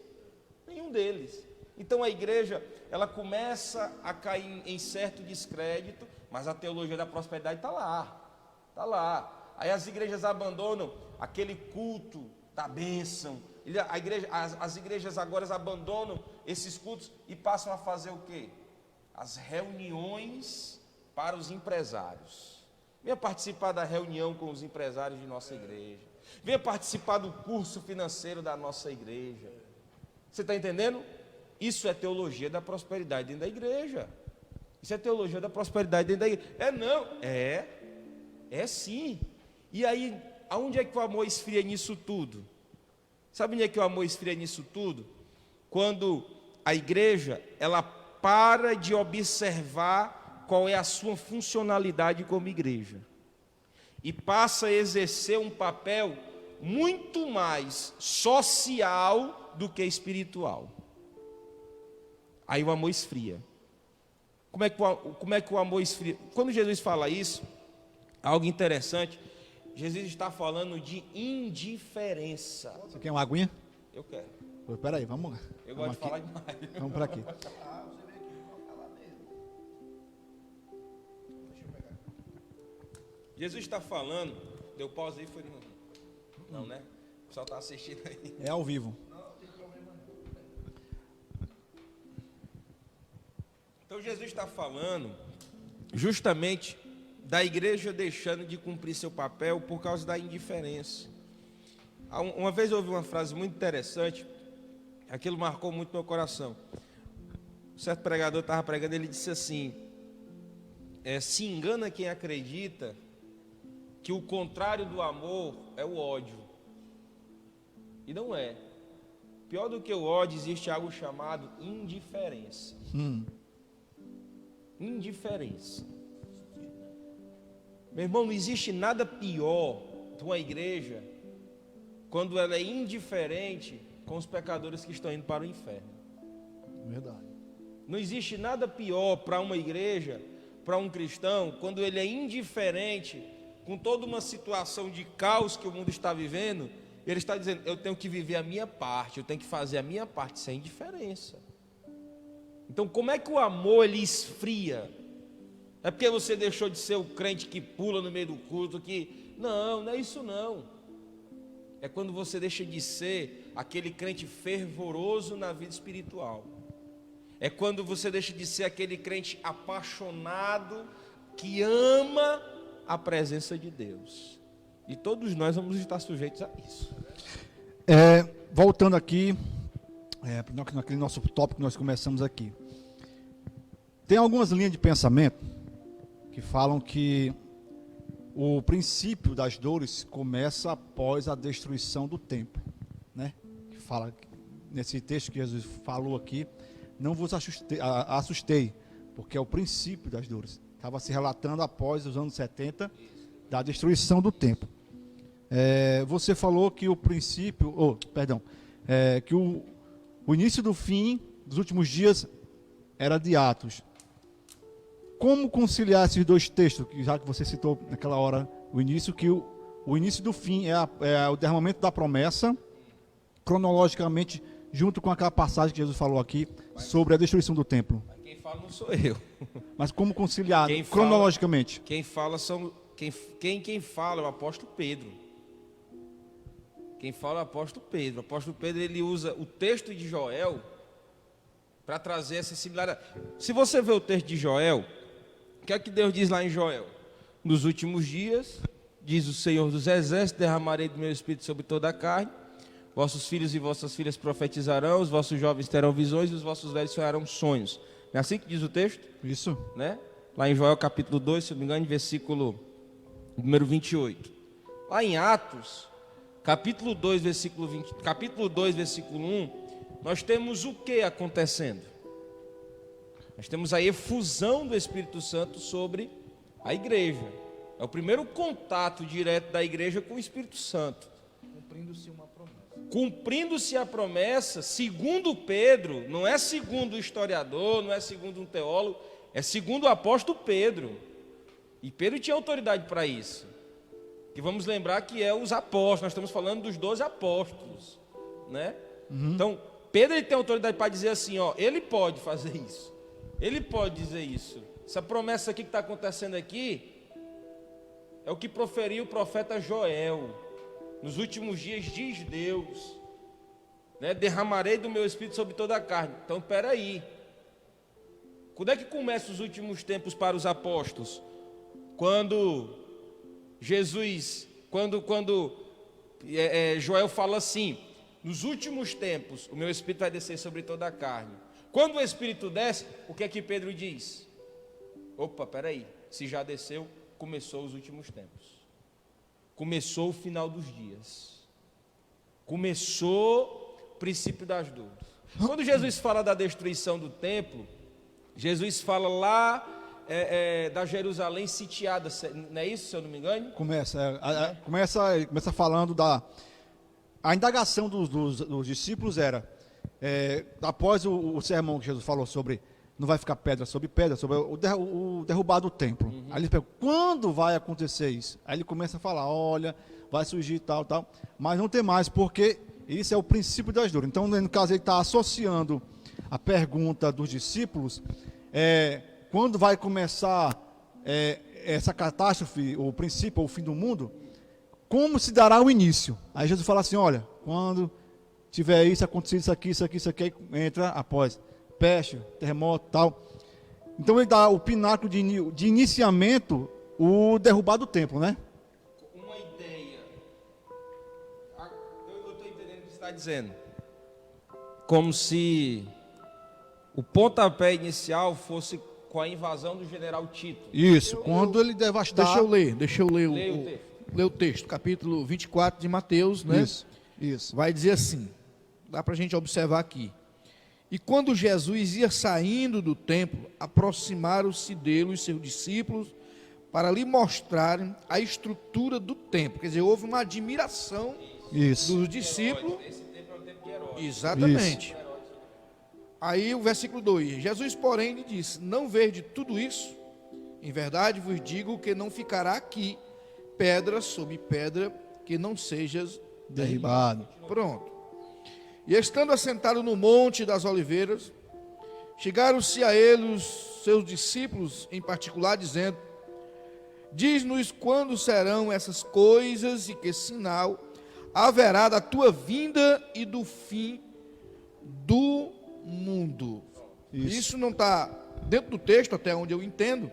S2: Nenhum deles. Então a igreja, ela começa a cair em certo descrédito, mas a teologia da prosperidade está lá. Está lá. Aí as igrejas abandonam aquele culto da bênção. As igrejas agora abandonam esses cultos e passam a fazer o quê? As reuniões para os empresários. Venha participar da reunião com os empresários de nossa igreja. Venha participar do curso financeiro da nossa igreja. Você está entendendo? Isso é teologia da prosperidade dentro da igreja. Isso é teologia da prosperidade dentro da igreja. É sim. E aí, aonde é que o amor esfria nisso tudo? Sabe onde é que o amor esfria nisso tudo? Quando a igreja, ela para de observar qual é a sua funcionalidade como igreja e passa a exercer um papel muito mais social do que espiritual. Aí o amor esfria. Como é que o amor esfria? Quando Jesus fala isso, algo interessante, Jesus está falando de indiferença.
S1: Você quer uma aguinha?
S2: Eu quero.
S1: Espera aí, vamos lá.
S2: Eu gosto de falar demais.
S1: Vamos para aqui.
S2: Jesus está falando, deu pausa aí, foi não, né? O pessoal está assistindo aí.
S1: É ao vivo.
S2: Então Jesus está falando justamente da igreja deixando de cumprir seu papel por causa da indiferença. Uma vez eu ouvi uma frase muito interessante, aquilo marcou muito meu coração. Um certo pregador estava pregando, ele disse assim: se engana quem acredita que o contrário do amor é o ódio. E não é. Pior do que o ódio, existe algo chamado indiferença. Indiferença. Meu irmão, não existe nada pior de uma igreja quando ela é indiferente com os pecadores que estão indo para o inferno.
S1: Verdade.
S2: Não existe nada pior para uma igreja, para um cristão, quando ele é indiferente com toda uma situação de caos que o mundo está vivendo. Ele está dizendo: eu tenho que viver a minha parte, eu tenho que fazer a minha parte. Isso é indiferença. Então, como é que o amor ele esfria? É porque você deixou de ser o crente que pula no meio do culto, que... Não é isso não. É quando você deixa de ser aquele crente fervoroso na vida espiritual. É quando você deixa de ser aquele crente apaixonado, que ama a presença de Deus. E todos nós vamos estar sujeitos a isso.
S1: Voltando aqui, naquele nosso tópico que nós começamos aqui. Tem algumas linhas de pensamento que falam que o princípio das dores começa após a destruição do templo, né? Que fala nesse texto que Jesus falou aqui: não vos assustei, porque é o princípio das dores. Estava se relatando após os anos 70 da destruição do templo. Você falou que o princípio, que o início do fim dos últimos dias era de Atos. Como conciliar esses dois textos, já que você citou naquela hora o início, que o início do fim é o derramamento da promessa, cronologicamente, junto com aquela passagem que Jesus falou aqui sobre a destruição do templo?
S2: Quem fala não sou eu.
S1: Mas como conciliar cronologicamente?
S2: Quem fala é o apóstolo Pedro. Quem fala é o apóstolo Pedro. O apóstolo Pedro, ele usa o texto de Joel para trazer essa similaridade. Se você vê o texto de Joel, o que é que Deus diz lá em Joel? Nos últimos dias, diz o Senhor dos Exércitos, derramarei do meu espírito sobre toda a carne. vossos filhos e vossas filhas profetizarão, os vossos jovens terão visões e os vossos velhos sonharão sonhos. Não é assim que diz o texto?
S1: Isso.
S2: Né? Lá em Joel capítulo 2, se não me engano, versículo número 28. Lá em Atos, capítulo 2, versículo 1, nós temos o que acontecendo? Nós temos a efusão do Espírito Santo sobre a igreja. É o primeiro contato direto da igreja com o Espírito Santo.
S3: Cumprindo-se uma promessa.
S2: Cumprindo-se a promessa, segundo Pedro, não é segundo o historiador, não é segundo um teólogo, é segundo o apóstolo Pedro. E Pedro tinha autoridade para isso. E vamos lembrar que é os apóstolos, nós estamos falando dos 12 apóstolos, né? Então, Pedro ele tem autoridade para dizer assim, ó, ele pode fazer isso, ele pode dizer isso. Essa promessa aqui que está acontecendo aqui é o que proferiu o profeta Joel. Nos últimos dias diz Deus, né, derramarei do meu espírito sobre toda a carne. Então, espera aí. Quando é que começam os últimos tempos para os apóstolos? Quando Jesus, Joel fala assim, nos últimos tempos, o meu espírito vai descer sobre toda a carne. Quando o espírito desce, o que é que Pedro diz? Opa, peraí, se já desceu, começou os últimos tempos. Começou o final dos dias. Começou o princípio das dores. Quando Jesus fala da destruição do templo, Jesus fala lá da Jerusalém sitiada, não é isso, se eu não me engano?
S1: Começa falando da... A indagação dos discípulos era, após o sermão que Jesus falou sobre, não vai ficar pedra, sobre o derrubar do templo. Aí ele pergunta, quando vai acontecer isso? Aí ele começa a falar, olha, vai surgir tal, mas não tem mais, porque isso é o princípio das dores. Então, no caso, ele está associando a pergunta dos discípulos, quando vai começar essa catástrofe, o princípio, o fim do mundo, como se dará o início? Aí Jesus fala assim, olha, quando tiver isso, acontecido isso aqui, entra após peste, terremoto, tal. Então ele dá o pináculo de iniciamento, o derrubar do templo, né?
S2: Uma ideia. Eu estou entendendo o que você está dizendo. Como se o pontapé inicial fosse com a invasão do general Tito.
S1: Isso, quando ele devastar...
S3: Deixa eu ler o texto, capítulo 24 de Mateus, né?
S1: Isso.
S3: Vai dizer assim, dá para a gente observar aqui. E quando Jesus ia saindo do templo, aproximaram-se dele os seus discípulos para lhe mostrarem a estrutura do templo. Quer dizer, houve uma admiração dos discípulos.
S2: Esse templo é o templo de Herodes.
S3: Exatamente. Isso. Aí o versículo 2. Jesus, porém, lhe disse, não vede tudo isso? Em verdade vos digo que não ficará aqui pedra sobre pedra que não sejas derribado. Pronto. E estando assentado no monte das oliveiras, chegaram-se a ele os seus discípulos em particular, dizendo, diz-nos quando serão essas coisas e que sinal haverá da tua vinda e do fim do mundo. Isso não está dentro do texto, até onde eu entendo,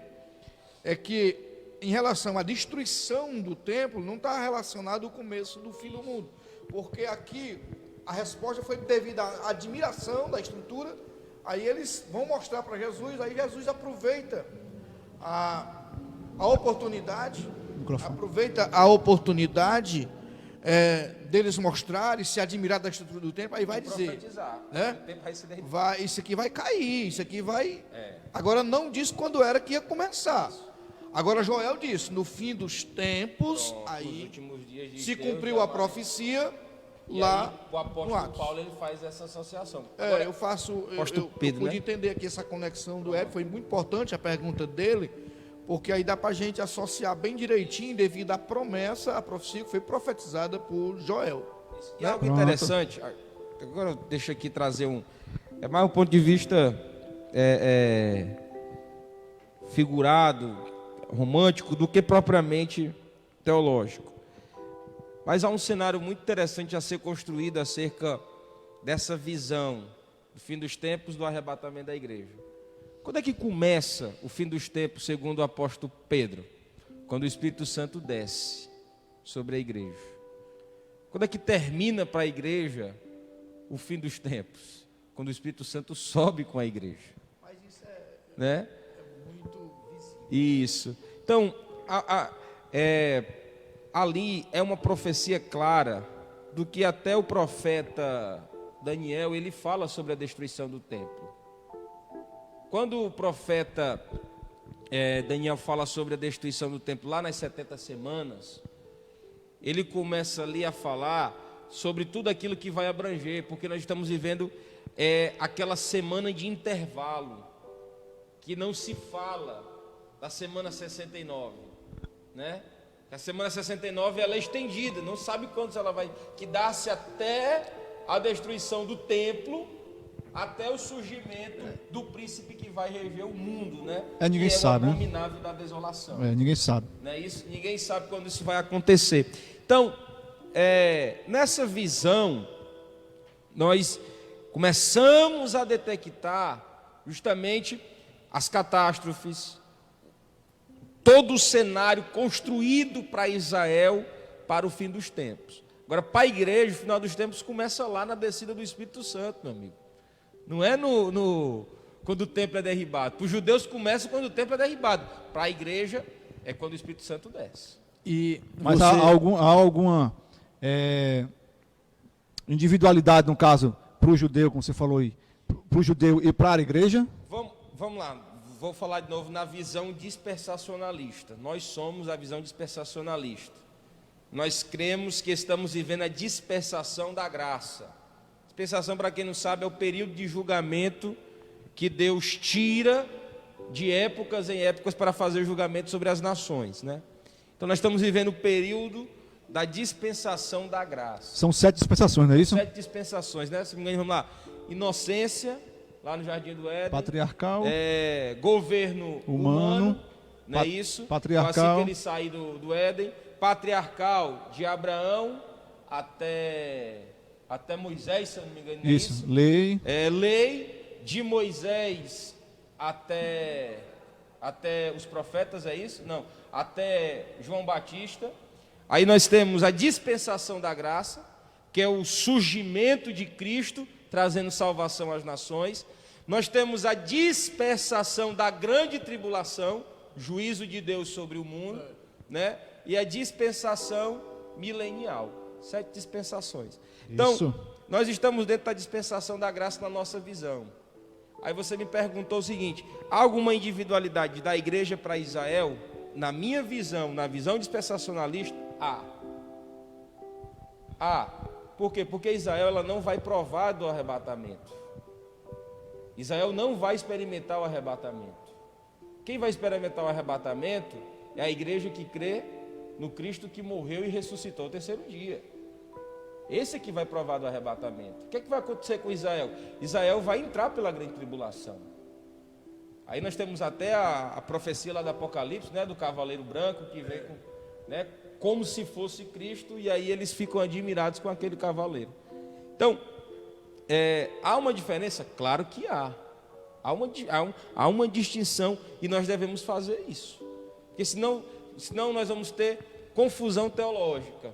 S3: é que em relação à destruição do templo, não está relacionado ao começo do fim do mundo, porque aqui a resposta foi devido à admiração da estrutura. Aí eles vão mostrar para Jesus, aí Jesus aproveita a oportunidade, deles mostrarem, se admirar da estrutura do templo, aí vai dizer, né? Isso aqui vai cair, isso aqui vai... Agora não diz quando era que ia começar. Agora Joel disse, no fim dos tempos, aí se cumpriu a profecia... Lá
S2: aí, o apóstolo Paulo ele faz essa associação.
S3: Agora, eu pude entender aqui essa conexão do Hélio, foi muito importante a pergunta dele, porque aí dá para a gente associar bem direitinho devido à promessa, a profecia que foi profetizada por Joel.
S2: E algo interessante, agora deixa aqui trazer é mais um ponto de vista figurado, romântico, do que propriamente teológico. Mas há um cenário muito interessante a ser construído acerca dessa visão do fim dos tempos, do arrebatamento da igreja. Quando é que começa o fim dos tempos, segundo o apóstolo Pedro? Quando o Espírito Santo desce sobre a igreja. Quando é que termina para a igreja o fim dos tempos? Quando o Espírito Santo sobe com a igreja.
S3: Mas isso
S2: Né?
S3: é muito visível.
S2: Isso. Então, ali é uma profecia clara do que até o profeta Daniel, ele fala sobre a destruição do templo. Quando o profeta Daniel fala sobre a destruição do templo lá nas 70 semanas, ele começa ali a falar sobre tudo aquilo que vai abranger, porque nós estamos vivendo aquela semana de intervalo, que não se fala da semana 69, né? A semana 69 ela é estendida, não sabe quantos ela vai, que dá-se até a destruição do templo, até o surgimento do príncipe que vai reger o mundo, né?
S1: Ninguém
S2: que
S1: sabe,
S2: o
S1: né?
S2: abominável da desolação.
S1: Ninguém sabe.
S2: Né? Isso, ninguém sabe quando isso vai acontecer. Então, nessa visão, nós começamos a detectar justamente as catástrofes, todo o cenário construído para Israel para o fim dos tempos. Agora, para a igreja, o final dos tempos começa lá na descida do Espírito Santo, meu amigo. Não é quando o templo é derribado. Para os judeus começa quando o templo é derribado. Para a igreja é quando o Espírito Santo desce.
S1: Mas há alguma individualidade, no caso, para o judeu, como você falou aí, para o judeu e para a igreja?
S2: Vamos lá, vou falar de novo na visão dispensacionalista. Nós somos a visão dispensacionalista. Nós cremos que estamos vivendo a dispensação da graça. Dispensação, para quem não sabe, é o período de julgamento que Deus tira de épocas em épocas para fazer julgamento sobre as nações, né? Então nós estamos vivendo o período da dispensação da graça.
S1: São 7 dispensações, não é isso?
S2: 7 dispensações, né? Se não me engano, vamos lá. Inocência, lá no Jardim do Éden.
S1: Patriarcal.
S2: Governo humano, não é isso?
S1: Patriarcal.
S2: Então, assim que ele sair do Éden. Patriarcal, de Abraão até Moisés, se eu não me engano.
S1: Isso, lei.
S2: Lei de Moisés até os profetas, é isso? Não, até João Batista. Aí nós temos a dispensação da graça, que é o surgimento de Cristo, trazendo salvação às nações. Nós temos a dispensação da grande tribulação, juízo de Deus sobre o mundo, né? E a dispensação milenial. 7 dispensações. Então,
S1: Isso.
S2: nós estamos dentro da dispensação da graça na nossa visão. Aí você me perguntou o seguinte: há alguma individualidade da igreja para Israel? Na minha visão, na visão dispensacionalista, há. Por quê? Porque Israel ela não vai provar do arrebatamento. Israel não vai experimentar o arrebatamento. Quem vai experimentar o arrebatamento é a igreja que crê no Cristo que morreu e ressuscitou ao terceiro dia. Esse é que vai provar do arrebatamento. O que é que vai acontecer com Israel? Israel vai entrar pela grande tribulação. Aí nós temos até a profecia lá do Apocalipse, né, do cavaleiro branco que vem com, né, como se fosse Cristo, e aí eles ficam admirados com aquele cavaleiro. Então, há uma diferença? Claro que há. Há uma distinção e nós devemos fazer isso. Porque senão nós vamos ter confusão teológica.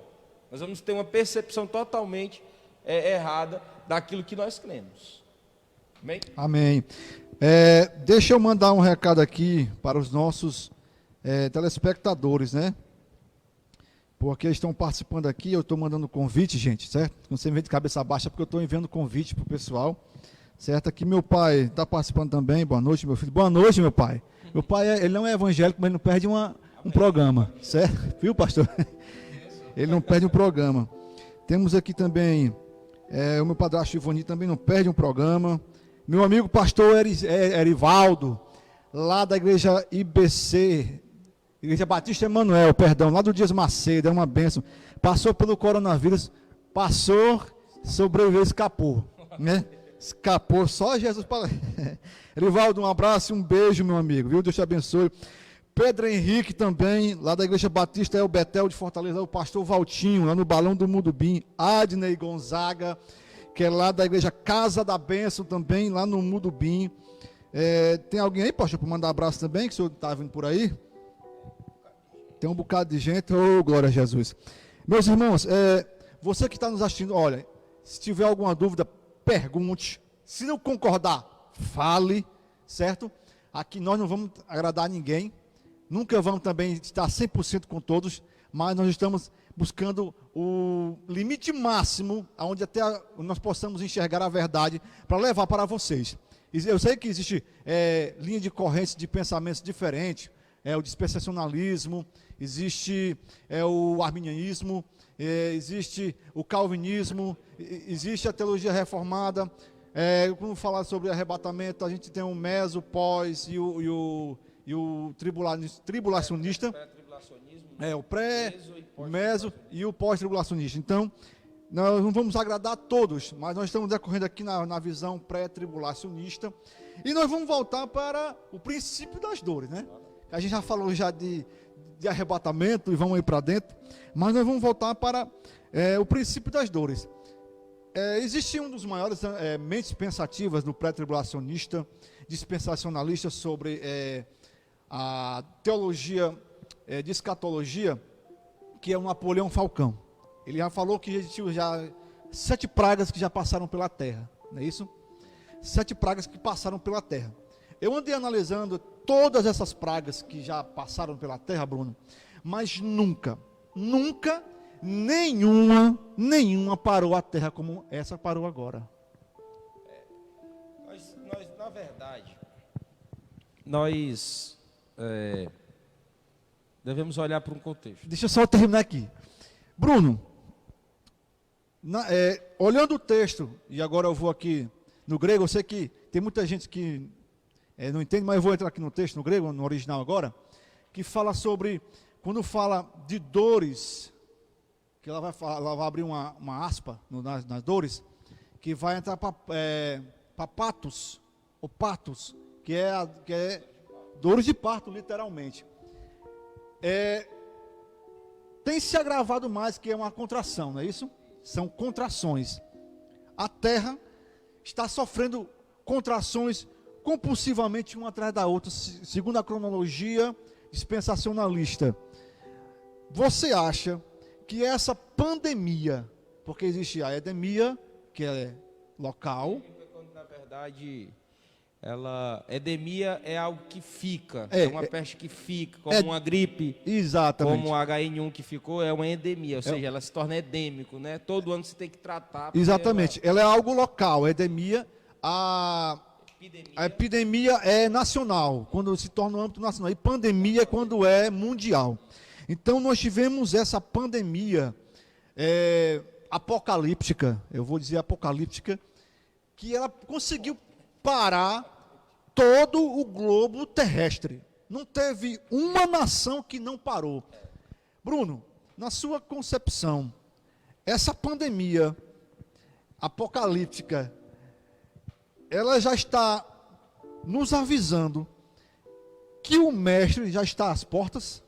S2: Nós vamos ter uma percepção totalmente errada daquilo que nós cremos. Amém?
S1: Amém. Deixa eu mandar um recado aqui para os nossos telespectadores, né? Porque eles estão participando aqui, eu estou mandando convite, gente, certo? Quando você me vê de cabeça baixa, porque eu estou enviando convite para o pessoal, certo? Aqui meu pai está participando também. Boa noite, meu filho. Boa noite, meu pai. Meu pai, ele não é evangélico, mas ele não perde um programa, certo? Viu, pastor? Ele não perde um programa. Temos aqui também o meu padrasto Ivoni, também não perde um programa. Meu amigo pastor Erivaldo, lá da igreja IBC, Igreja Batista Emanuel, perdão, lá do Dias Macedo, é uma bênção. Passou pelo coronavírus, sobreviveu, escapou, né? Escapou, só Jesus para. Erivaldo, um abraço e um beijo, meu amigo, viu? Deus te abençoe. Pedro Henrique também, lá da Igreja Batista El Betel de Fortaleza, o pastor Valtinho, lá no Balão do Mudubim. Adnei Gonzaga, que é lá da Igreja Casa da Bênção também, lá no Mudubim. Tem alguém aí, pastor, para mandar abraço também, que o senhor está vindo por aí? Tem um bocado de gente, glória a Jesus. Meus irmãos, Você que está nos assistindo, olha, se tiver alguma dúvida, pergunte. Se não concordar, fale, certo? Aqui nós não vamos agradar ninguém, nunca vamos também estar 100% com todos, mas nós estamos buscando o limite máximo, onde até nós possamos enxergar a verdade, para levar para vocês. Eu sei que existe linha de correntes de pensamentos diferentes, o dispensacionalismo, existe o arminianismo, existe o calvinismo, existe a teologia reformada. Quando falar sobre arrebatamento, a gente tem o meso, pós e o tribulacionista. O pré, o meso e o pós-tribulacionista. Então, nós não vamos agradar a todos, mas nós estamos decorrendo aqui na visão pré-tribulacionista. E nós vamos voltar para o princípio das dores, né? A gente já falou de arrebatamento e vamos ir para dentro, mas nós vamos voltar para o princípio das dores. Existe um dos maiores mentes pensativas do pré-tribulacionista, dispensacionalista, sobre a teologia de escatologia, que é o Napoleão Falcão. Ele já falou que existiam já 7 pragas que já passaram pela terra, não é isso? 7 pragas que passaram pela terra. Eu andei analisando todas essas pragas que já passaram pela terra, Bruno, mas nunca, nenhuma parou a terra como essa parou agora.
S2: Nós na verdade, nós devemos olhar para um contexto.
S1: Deixa eu só terminar aqui. Bruno, olhando o texto, e agora eu vou aqui no grego, eu sei que tem muita gente que não entende, mas eu vou entrar aqui no texto, no grego, no original agora, que fala sobre, quando fala de dores, que ela vai abrir uma aspa nas dores, que vai entrar para patos, ou patos, que é dores de parto, literalmente. Tem se agravado mais, que é uma contração, não é isso? São contrações. A terra está sofrendo contrações compulsivamente uma atrás da outra, segundo a cronologia dispensacionalista. Você acha que essa pandemia, porque existe a endemia, que é local,
S2: na verdade, endemia é algo que fica, é uma peste que fica, como uma gripe,
S1: exatamente,
S2: como o H1N1 que ficou, é uma endemia, ou seja, ela se torna endêmico, né? Todo ano você tem que tratar.
S1: Exatamente, ela é algo local, a endemia, a epidemia é nacional, quando se torna no âmbito nacional, e pandemia é quando é mundial. Então nós tivemos essa pandemia apocalíptica, eu vou dizer apocalíptica, que ela conseguiu parar todo o globo terrestre. Não teve uma nação que não parou. Bruno, na sua concepção, essa pandemia apocalíptica, ela já está nos avisando que o mestre já está às portas?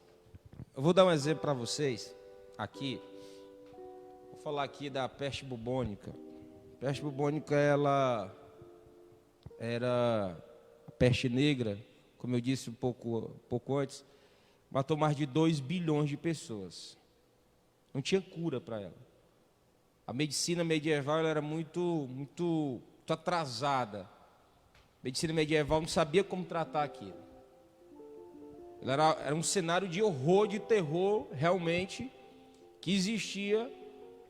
S2: Eu vou dar um exemplo para vocês aqui. Vou falar aqui da peste bubônica. A peste bubônica, ela era a peste negra, como eu disse um pouco antes, matou mais de 2 bilhões de pessoas. Não tinha cura para ela. A medicina medieval ela era muito atrasada. A medicina medieval não sabia como tratar aquilo. Era um cenário de horror, de terror, realmente, que existia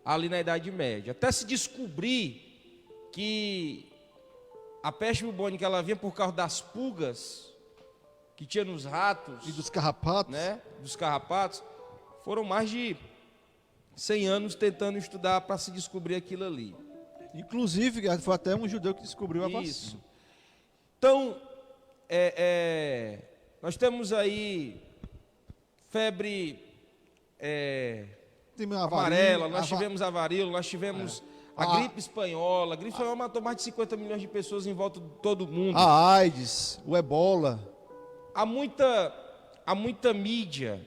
S2: ali na Idade Média. Até se descobrir que a peste bubônica ela vinha por causa das pulgas que tinha nos ratos
S1: e dos carrapatos,
S2: né? Dos carrapatos. Foram mais de 100 anos tentando estudar para se descobrir aquilo ali.
S1: Inclusive, foi até um judeu que descobriu a vacina.
S2: Isso. Então, nós temos aí febre amarela, nós tivemos a varíola, nós tivemos a gripe espanhola. A gripe espanhola matou mais de 50 milhões de pessoas em volta de todo o mundo.
S1: A AIDS, o ebola.
S2: Há muita mídia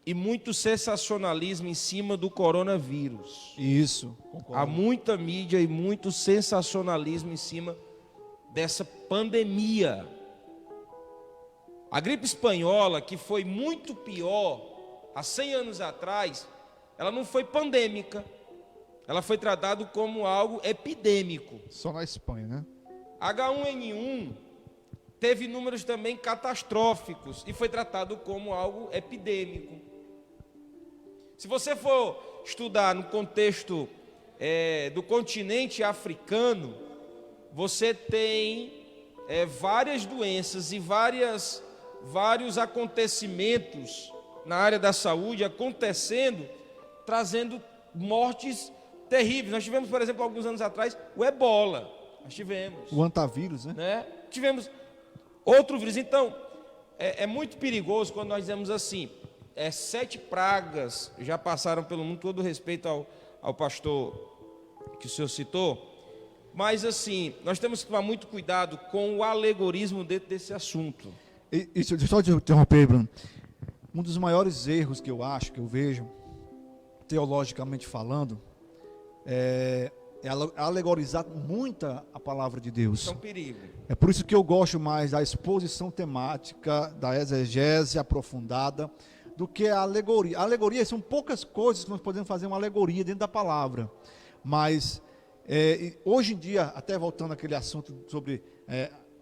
S2: e muito sensacionalismo em cima do coronavírus.
S1: Isso, concordo.
S2: Há muita mídia e muito sensacionalismo em cima dessa pandemia. A gripe espanhola, que foi muito pior há 100 anos atrás, ela não foi pandêmica. ela foi tratada como algo epidêmico.
S1: Só na Espanha, né?
S2: H1N1 teve números também catastróficos e foi tratado como algo epidêmico. Se você for estudar no contexto do continente africano, você tem várias doenças e vários acontecimentos na área da saúde acontecendo, trazendo mortes terríveis. Nós tivemos, por exemplo, alguns anos atrás, o ebola. Nós tivemos.
S1: O antavírus, né?
S2: Tivemos outro vírus. Então, é muito perigoso quando nós dizemos assim, 7 pragas já passaram pelo mundo, todo respeito ao pastor que o senhor citou, mas assim, nós temos que tomar muito cuidado com o alegorismo dentro desse assunto.
S1: Deixa eu só te interromper, Bruno. Um dos maiores erros que eu acho, que eu vejo, teologicamente falando, é alegorizar muito a palavra de Deus.
S2: Isso é um perigo.
S1: É por isso que eu gosto mais da exposição temática, da exegese aprofundada, do que a alegoria. A alegoria são poucas coisas que nós podemos fazer uma alegoria dentro da palavra. Mas, hoje em dia, até voltando àquele assunto sobre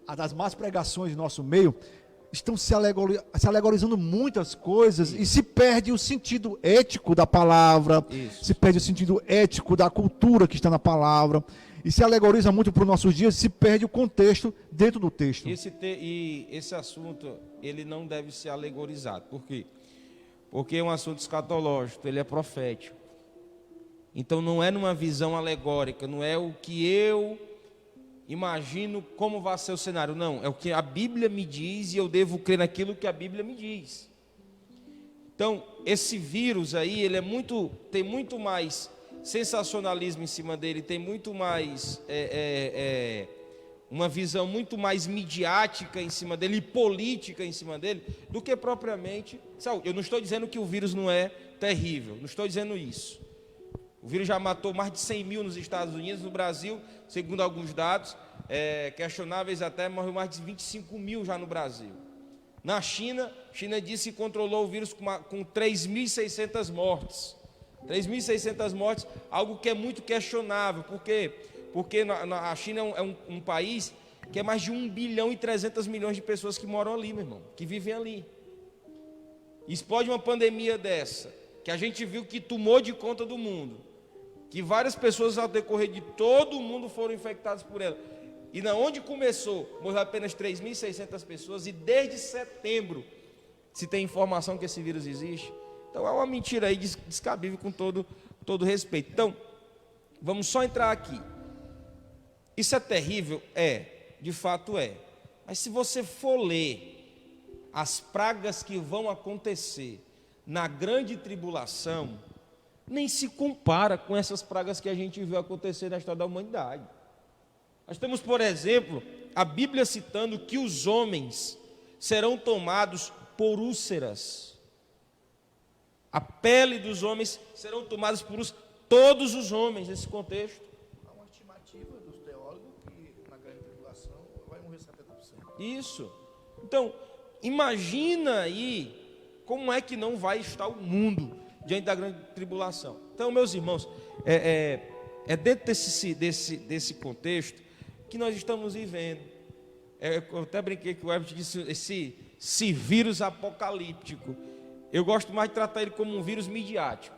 S1: as más pregações do nosso meio, estão se alegorizando muitas coisas. Isso. E se perde o sentido ético da palavra. Isso. Se perde o sentido ético da cultura que está na palavra. E se alegoriza muito para os nossos dias, se perde o contexto dentro do texto.
S2: E esse assunto, ele não deve ser alegorizado. Por quê? Porque é um assunto escatológico, ele é profético. Então não é numa visão alegórica, não é o que eu imagino como vai ser o cenário, não. É o que a Bíblia me diz e eu devo crer naquilo que a Bíblia me diz. Então, esse vírus aí, ele tem muito mais sensacionalismo em cima dele, tem muito mais uma visão muito mais midiática em cima dele e política em cima dele do que propriamente saúde. Eu não estou dizendo que o vírus não é terrível, não estou dizendo isso. O vírus já matou mais de 100 mil nos Estados Unidos, no Brasil, segundo alguns dados questionáveis até, morreu mais de 25 mil já no Brasil. Na China, China disse que controlou o vírus com 3.600 mortes. 3.600 mortes, algo que é muito questionável. Por quê? Porque a China é um país que é mais de 1 bilhão e 300 milhões de pessoas que moram ali, meu irmão, que vivem ali. Explode uma pandemia dessa, que a gente viu que tomou de conta do mundo, que várias pessoas ao decorrer de todo o mundo foram infectadas por ela. E na onde começou, morreu apenas 3.600 pessoas, e desde setembro se tem informação que esse vírus existe. Então é uma mentira aí descabível com todo respeito. Então, vamos só entrar aqui. Isso é terrível? De fato é. Mas se você for ler as pragas que vão acontecer na grande tribulação, nem se compara com essas pragas que a gente viu acontecer na história da humanidade. Nós temos, por exemplo, a Bíblia citando que os homens serão tomados por úlceras. A pele dos homens serão tomadas por úlceras. Todos os homens, nesse contexto.
S3: Há uma estimativa dos teólogos que na grande tribulação vai morrer 70%.
S2: Isso. Então, imagina aí como é que não vai estar o mundo diante da grande tribulação. Então, meus irmãos, dentro desse contexto que nós estamos vivendo. Eu até brinquei que o Herbert disse esse vírus apocalíptico. Eu gosto mais de tratar ele como um vírus midiático.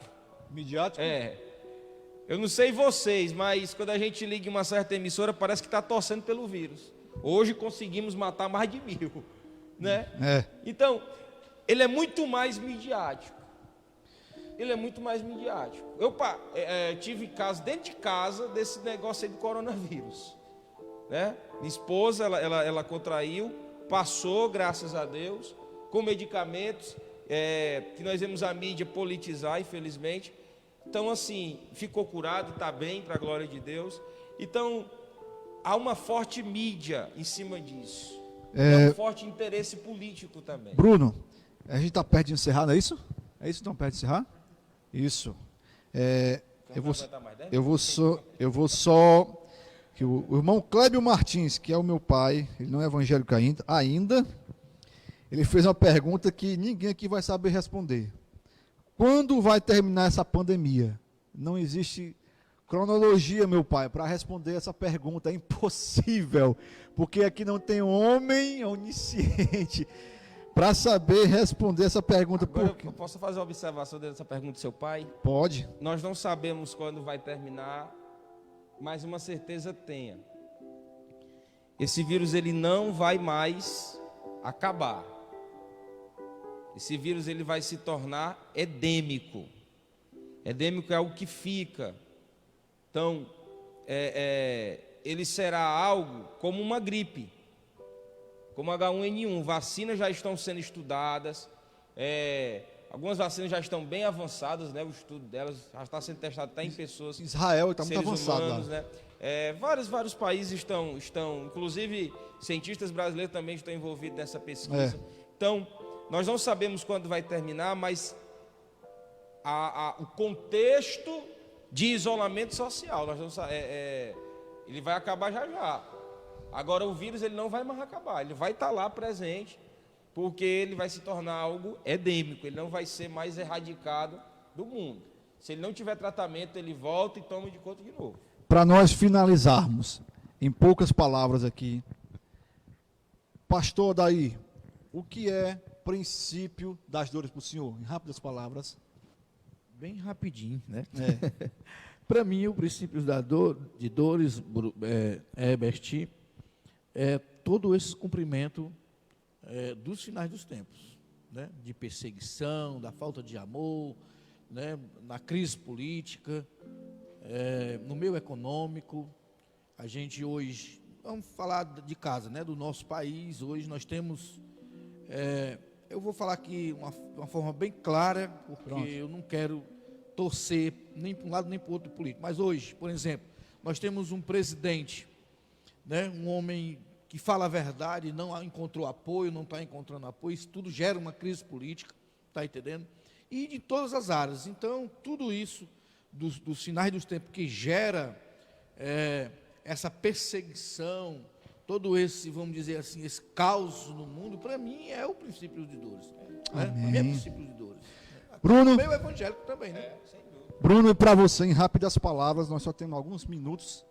S1: Midiático?
S2: Eu não sei vocês, mas quando a gente liga em uma certa emissora, parece que está torcendo pelo vírus. Hoje conseguimos matar mais de 1.000, né? Então, ele é muito mais midiático. Eu tive caso dentro de casa desse negócio aí do coronavírus, né? Minha esposa, ela contraiu, passou, graças a Deus, com medicamentos, que nós vemos a mídia politizar, infelizmente. Então, assim, ficou curado, está bem, para a glória de Deus. Então, há uma forte mídia em cima disso. Um forte interesse político também.
S1: Bruno, a gente está perto de encerrar, não é isso? É isso que estão perto de encerrar? Isso. Eu vou só que o irmão Clébio Martins, que é o meu pai, ele não é evangélico ainda, ele fez uma pergunta que ninguém aqui vai saber responder. Quando vai terminar essa pandemia? Não existe Cronologia, meu pai, para responder essa pergunta é impossível, porque aqui não tem homem onisciente para saber responder essa pergunta.
S2: Agora, eu posso fazer uma observação dessa pergunta do seu pai?
S1: Pode.
S2: Nós não sabemos quando vai terminar, mas uma certeza tenha. Esse vírus ele não vai mais acabar. Esse vírus ele vai se tornar endêmico. Endêmico é algo que fica. Então, ele será algo como uma gripe, como H1N1. Vacinas já estão sendo estudadas, algumas vacinas já estão bem avançadas, né? O estudo delas já está sendo testado até em pessoas.
S1: Israel está muito
S2: seres
S1: avançado
S2: humanos,
S1: lá.
S2: né? Vários países estão, inclusive cientistas brasileiros também estão envolvidos nessa pesquisa. Então, nós não sabemos quando vai terminar, mas o contexto de isolamento social, ele vai acabar já. Agora o vírus ele não vai mais acabar, ele vai estar lá presente, porque ele vai se tornar algo endêmico, ele não vai ser mais erradicado do mundo. Se ele não tiver tratamento, ele volta e toma de conta de novo.
S1: Para nós finalizarmos, em poucas palavras aqui, pastor Daí, o que é princípio das dores para o senhor? Em rápidas palavras.
S3: Bem rapidinho, né? Para mim, o princípio de dores, Herbert, é todo esse cumprimento dos finais dos tempos, né? De perseguição, da falta de amor, né? Na crise política, no meio econômico. A gente hoje, vamos falar de casa, né? Do nosso país, hoje nós temos... eu vou falar aqui de uma forma bem clara, porque eu não quero torcer nem para um lado nem para o outro político. Mas hoje, por exemplo, nós temos um presidente, né, um homem que fala a verdade, não encontrou apoio, não está encontrando apoio, isso tudo gera uma crise política, está entendendo? E de todas as áreas. Então, tudo isso, dos finais dos tempos, que gera essa perseguição, todo esse, vamos dizer assim, esse caos no mundo, para mim é o princípio de dores. Né? Para mim é o princípio de dores.
S1: Bruno,
S3: meio evangélico também, né?
S1: Bruno, e para você, em rápidas palavras, nós só temos alguns minutos.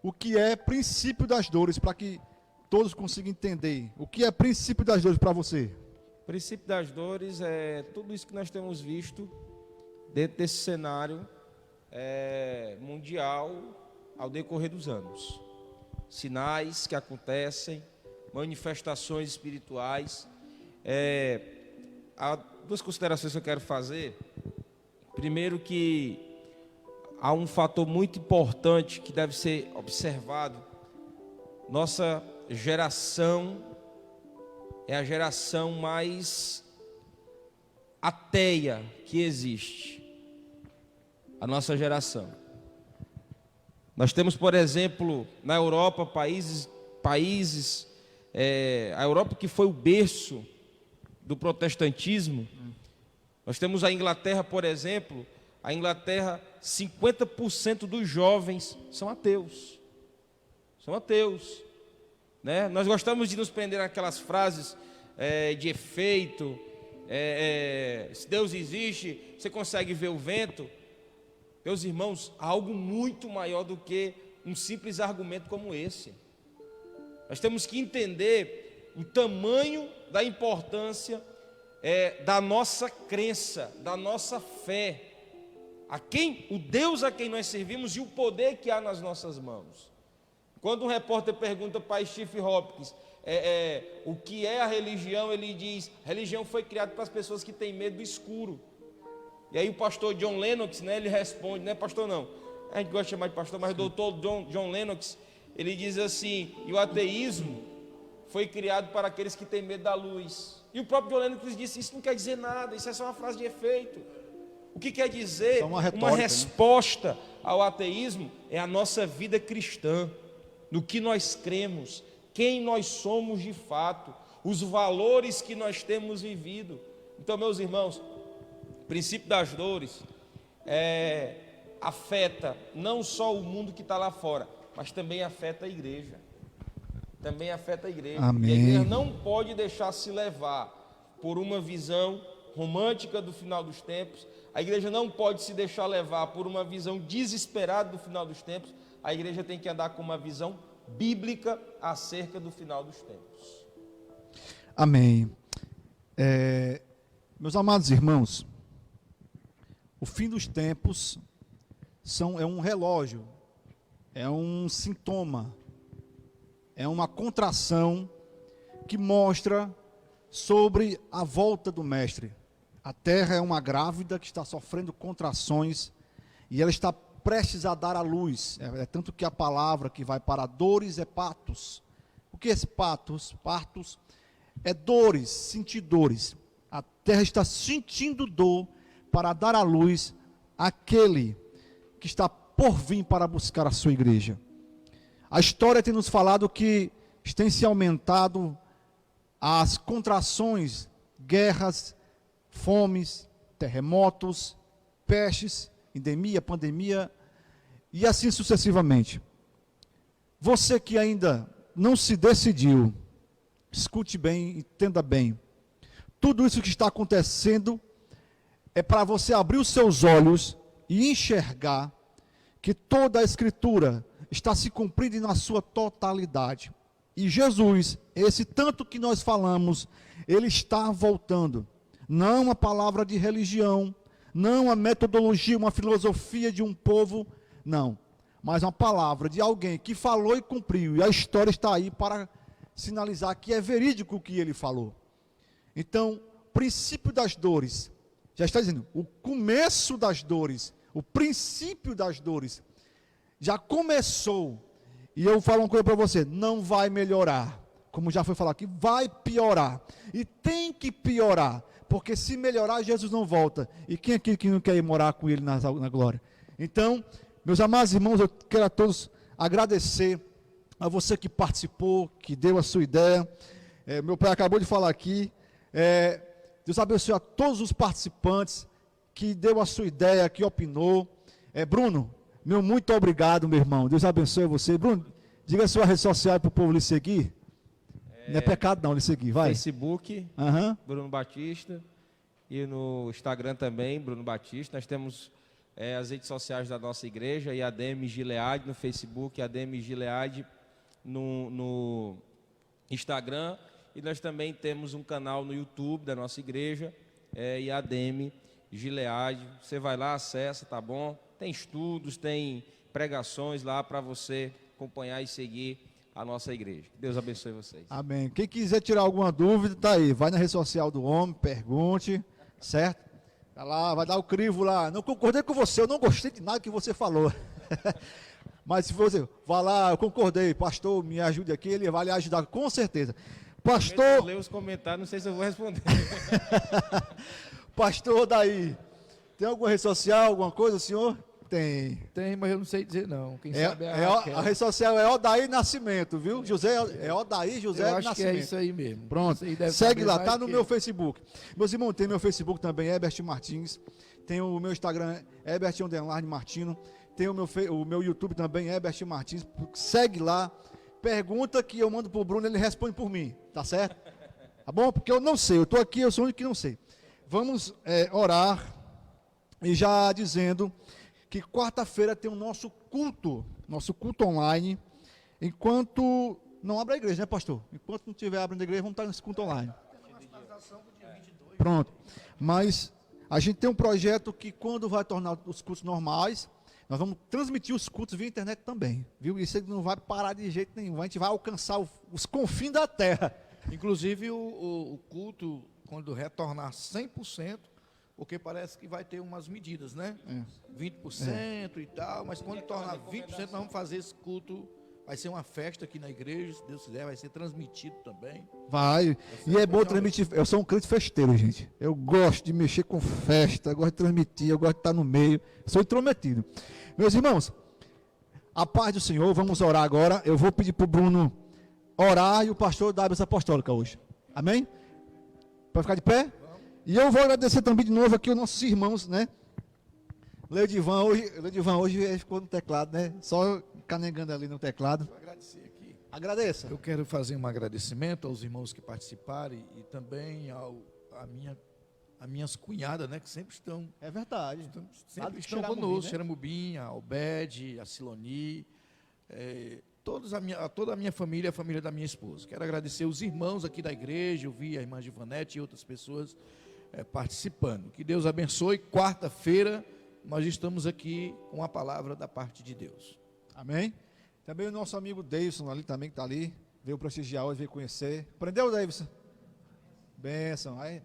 S1: O que é princípio das dores, para que todos consigam entender? O que é princípio das dores para você?
S2: O princípio das dores é tudo isso que nós temos visto dentro desse cenário mundial ao decorrer dos anos. Sinais que acontecem, manifestações espirituais. Há duas considerações que eu quero fazer. Primeiro, que há um fator muito importante que deve ser observado. Nossa geração é a geração mais ateia que existe. A nossa geração. Nós temos, por exemplo, na Europa, países, a Europa que foi o berço do protestantismo. Nós temos a Inglaterra, por exemplo. A Inglaterra, 50% dos jovens são ateus. São ateus, né? Nós gostamos de nos prender naquelas frases de efeito. Se Deus existe, você consegue ver o vento. Meus irmãos, há algo muito maior do que um simples argumento como esse. Nós temos que entender o tamanho da importância da nossa crença, da nossa fé, o Deus a quem nós servimos e o poder que há nas nossas mãos. Quando um repórter pergunta para Stephen Hopkins o que é a religião, ele diz: a religião foi criada para as pessoas que têm medo do escuro. E aí o pastor John Lennox, né, ele responde, não é pastor não, a gente gosta de chamar de pastor, mas o doutor John Lennox, ele diz assim: e o ateísmo foi criado para aqueles que têm medo da luz. E o próprio John Lennox disse: isso não quer dizer nada, isso é só uma frase de efeito. O que quer dizer?
S1: Uma retórica,
S2: uma resposta, né, ao ateísmo é a nossa vida cristã, no que nós cremos, quem nós somos de fato, os valores que nós temos vivido. Então, meus irmãos, o princípio das dores afeta não só o mundo que está lá fora, mas também afeta a igreja. Também afeta a igreja.
S1: Amém.
S2: E a igreja não pode deixar se levar por uma visão romântica do final dos tempos. A igreja não pode se deixar levar por uma visão desesperada do final dos tempos. A igreja tem que andar com uma visão bíblica acerca do final dos tempos.
S1: Amém. Meus amados irmãos, o fim dos tempos é um relógio, é um sintoma, é uma contração que mostra sobre a volta do Mestre. A terra é uma grávida que está sofrendo contrações e ela está prestes a dar à luz. É tanto que a palavra que vai para dores é patos. O que é esse patos? Partos é dores, sentir dores. A terra está sentindo dor para dar à luz aquele que está por vir para buscar a sua igreja. A história tem nos falado que tem se aumentado as contrações, guerras, fomes, terremotos, pestes, endemia, pandemia e assim sucessivamente. Você que ainda não se decidiu, escute bem, entenda bem. Tudo isso que está acontecendo é para você abrir os seus olhos e enxergar que toda a Escritura está se cumprindo na sua totalidade. E Jesus, esse tanto que nós falamos, ele está voltando. Não uma palavra de religião, não uma metodologia, uma filosofia de um povo, não. Mas uma palavra de alguém que falou e cumpriu. E a história está aí para sinalizar que é verídico o que ele falou. Então, o princípio das dores, já está dizendo, o começo das dores, o princípio das dores, já começou. E eu falo uma coisa para você, não vai melhorar. Como já foi falado aqui, vai piorar. E tem que piorar. Porque se melhorar, Jesus não volta. E quem aqui que não quer ir morar com ele na glória? Então, meus amados irmãos, eu quero a todos agradecer a você que participou, que deu a sua ideia. Meu pai acabou de falar aqui. Deus abençoe a todos os participantes que deu a sua ideia, que opinou. Bruno, meu muito obrigado, meu irmão. Deus abençoe você. Bruno, diga a sua rede social para o povo lhe seguir. Não é pecado não, lhe seguir, vai.
S2: Facebook, Bruno Batista, e no Instagram também, Bruno Batista. Nós temos as redes sociais da nossa igreja, e ADM Gilead no Facebook, ADM Gilead no Instagram, e nós também temos um canal no YouTube da nossa igreja, IADM Gilead. Você vai lá, acessa, tá bom? Tem estudos, tem pregações lá para você acompanhar e seguir a nossa igreja. Deus abençoe vocês.
S1: Amém. Quem quiser tirar alguma dúvida, tá aí. Vai na rede social do homem, pergunte, certo? Tá lá, vai dar o crivo lá. Não concordei com você, eu não gostei de nada que você falou. Mas se você, vá lá, eu concordei, pastor, me ajude aqui, ele vai lhe ajudar, com certeza. Pastor...
S2: Eu leio os comentários, não sei se eu vou responder.
S1: Pastor Daí, tem alguma rede social, alguma coisa, senhor?
S3: Tem, mas eu não sei dizer não. Quem sabe
S1: a rede social é Odaí Nascimento, viu? José, Odaí José
S3: eu acho
S1: Nascimento.
S3: Que é isso aí mesmo.
S1: Pronto, segue lá, tá no meu Facebook. Meus irmãos, tem meu Facebook também, Herbert Martins. Tem o meu Instagram, Herbert_Martino. Tem o meu YouTube também, Herbert Martins. Segue lá, pergunta que eu mando pro Bruno, ele responde por mim, tá certo? Tá bom? Porque eu não sei, eu estou aqui, eu sou o único que não sei. Vamos orar, e já dizendo que quarta-feira tem o nosso culto online, enquanto não abre a igreja, né, pastor? Enquanto não estiver abrindo a igreja, vamos estar nesse culto online. Pronto. Mas a gente tem um projeto que, quando vai tornar os cultos normais, nós vamos transmitir os cultos via internet também, viu? Isso não vai parar de jeito nenhum, a gente vai alcançar os confins da terra.
S3: Inclusive o culto, quando retornar 100%, porque parece que vai ter umas medidas, né? 20% e tal, mas quando tornar 20%, nós vamos fazer esse culto. Vai ser uma festa aqui na igreja, se Deus quiser, vai ser transmitido também.
S1: Vai, e é bom transmitir. Eu sou um crente festeiro, gente. Eu gosto de mexer com festa, eu gosto de transmitir, eu gosto de estar no meio. Sou intrometido. Meus irmãos, a paz do Senhor, vamos orar agora. Eu vou pedir para o Bruno orar e o pastor dar a bênção apostólica hoje. Amém? Pode ficar de pé? E eu vou agradecer também de novo aqui os nossos irmãos, né? Ledivan hoje ficou no teclado, né? Só canegando ali no teclado.
S3: Vou agradecer aqui.
S1: Agradeça.
S3: Eu quero fazer um agradecimento aos irmãos que participaram e também à minha as minhas cunhadas, né, que sempre estão,
S1: É verdade.
S3: sempre estão conosco, Xeramubim, a Obed, a Siloni, toda a minha família, a família da minha esposa. Quero agradecer os irmãos aqui da igreja, eu vi a irmã Givanete e outras pessoas participando. Que Deus abençoe. Quarta-feira nós estamos aqui com a palavra da parte de Deus.
S1: Amém? Também o nosso amigo Davidson ali também, que está ali, veio prestigiar hoje, veio conhecer. Aprendeu, Davidson? Bênção. Aí,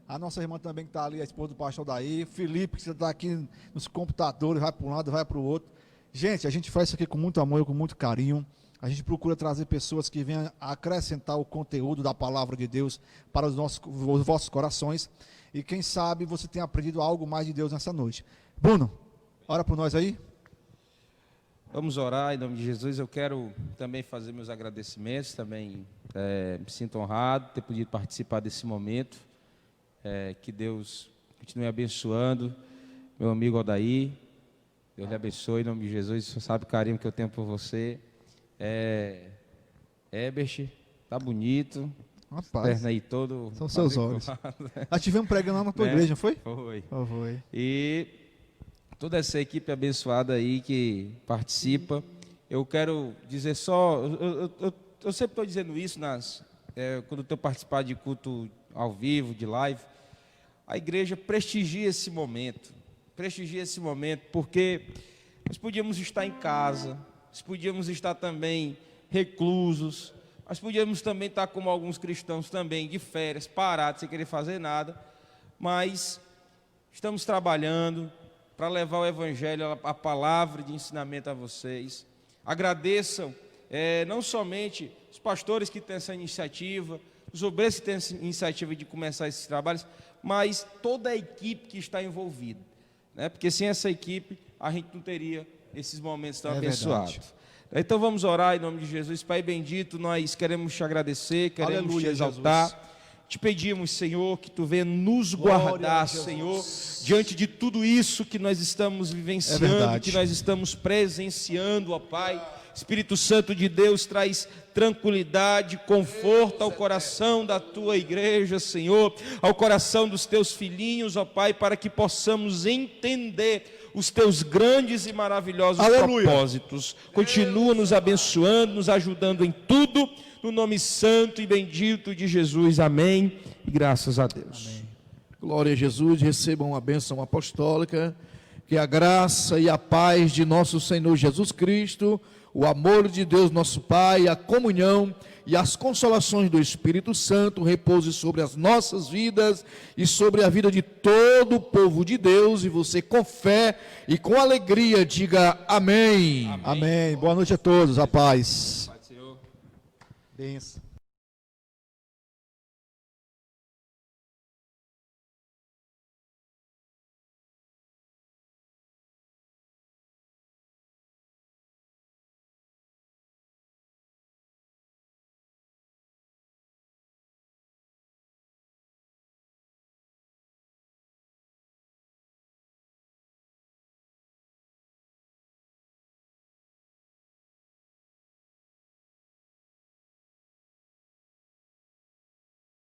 S1: a nossa irmã também que está ali, a esposa do pastor Daí. Felipe, que está aqui nos computadores, vai para um lado, vai para o outro. Gente, a gente faz isso aqui com muito amor, com muito carinho. A gente procura trazer pessoas que venham acrescentar o conteúdo da palavra de Deus para os vossos corações. E quem sabe você tenha aprendido algo mais de Deus nessa noite. Bruno, ora por nós aí.
S2: Vamos orar em nome de Jesus. Eu quero também fazer meus agradecimentos. Também me sinto honrado de ter podido participar desse momento. Que Deus continue abençoando meu amigo Odaí. Deus lhe abençoe em nome de Jesus. Você sabe o carinho que eu tenho por você. Ebert, tá bonito.
S1: Rapaz,
S2: Perna aí todo.
S1: são seus olhos. Nós tivemos pregando lá na tua igreja, não foi?
S2: Foi.
S1: Oh, foi.
S2: E toda essa equipe abençoada aí que participa, eu quero dizer só, eu sempre estou dizendo isso quando estou participando de culto ao vivo, de live, a igreja prestigia esse momento, porque nós podíamos estar em casa, nós podíamos estar também reclusos, nós podíamos também estar como alguns cristãos também, de férias, parados, sem querer fazer nada, mas estamos trabalhando para levar o Evangelho, a palavra de ensinamento a vocês. Agradeçam não somente os pastores que têm essa iniciativa, os obreiros que têm essa iniciativa de começar esses trabalhos, mas toda a equipe que está envolvida, né? Porque sem essa equipe a gente não teria esses momentos tão abençoados.
S1: Verdade.
S2: Então vamos orar em nome de Jesus. Pai bendito, nós queremos te agradecer, queremos
S1: Aleluia,
S2: te exaltar.
S1: Jesus.
S2: Te pedimos, Senhor, que Tu venha nos
S1: Glória
S2: guardar,
S1: a Jesus.
S2: Senhor, diante de tudo isso que nós estamos vivenciando,
S1: verdade.
S2: que nós estamos presenciando, ó Pai. Espírito Santo de Deus, traz tranquilidade, conforto ao coração da Tua igreja, Senhor, ao coração dos Teus filhinhos, ó Pai, para que possamos entender os Teus grandes e maravilhosos
S1: Aleluia.
S2: propósitos. Continua nos abençoando, nos ajudando em tudo, no nome santo e bendito de Jesus. Amém. E graças a Deus.
S3: Amém. Glória a Jesus. Recebam a bênção apostólica. Que a graça e a paz de nosso Senhor Jesus Cristo, o amor de Deus nosso Pai, a comunhão e as consolações do Espírito Santo repouse sobre as nossas vidas e sobre a vida de todo o povo de Deus. E você, com fé e com alegria, diga amém.
S1: Amém. Boa noite a todos, a paz.
S2: Pai do Senhor.
S1: Benção.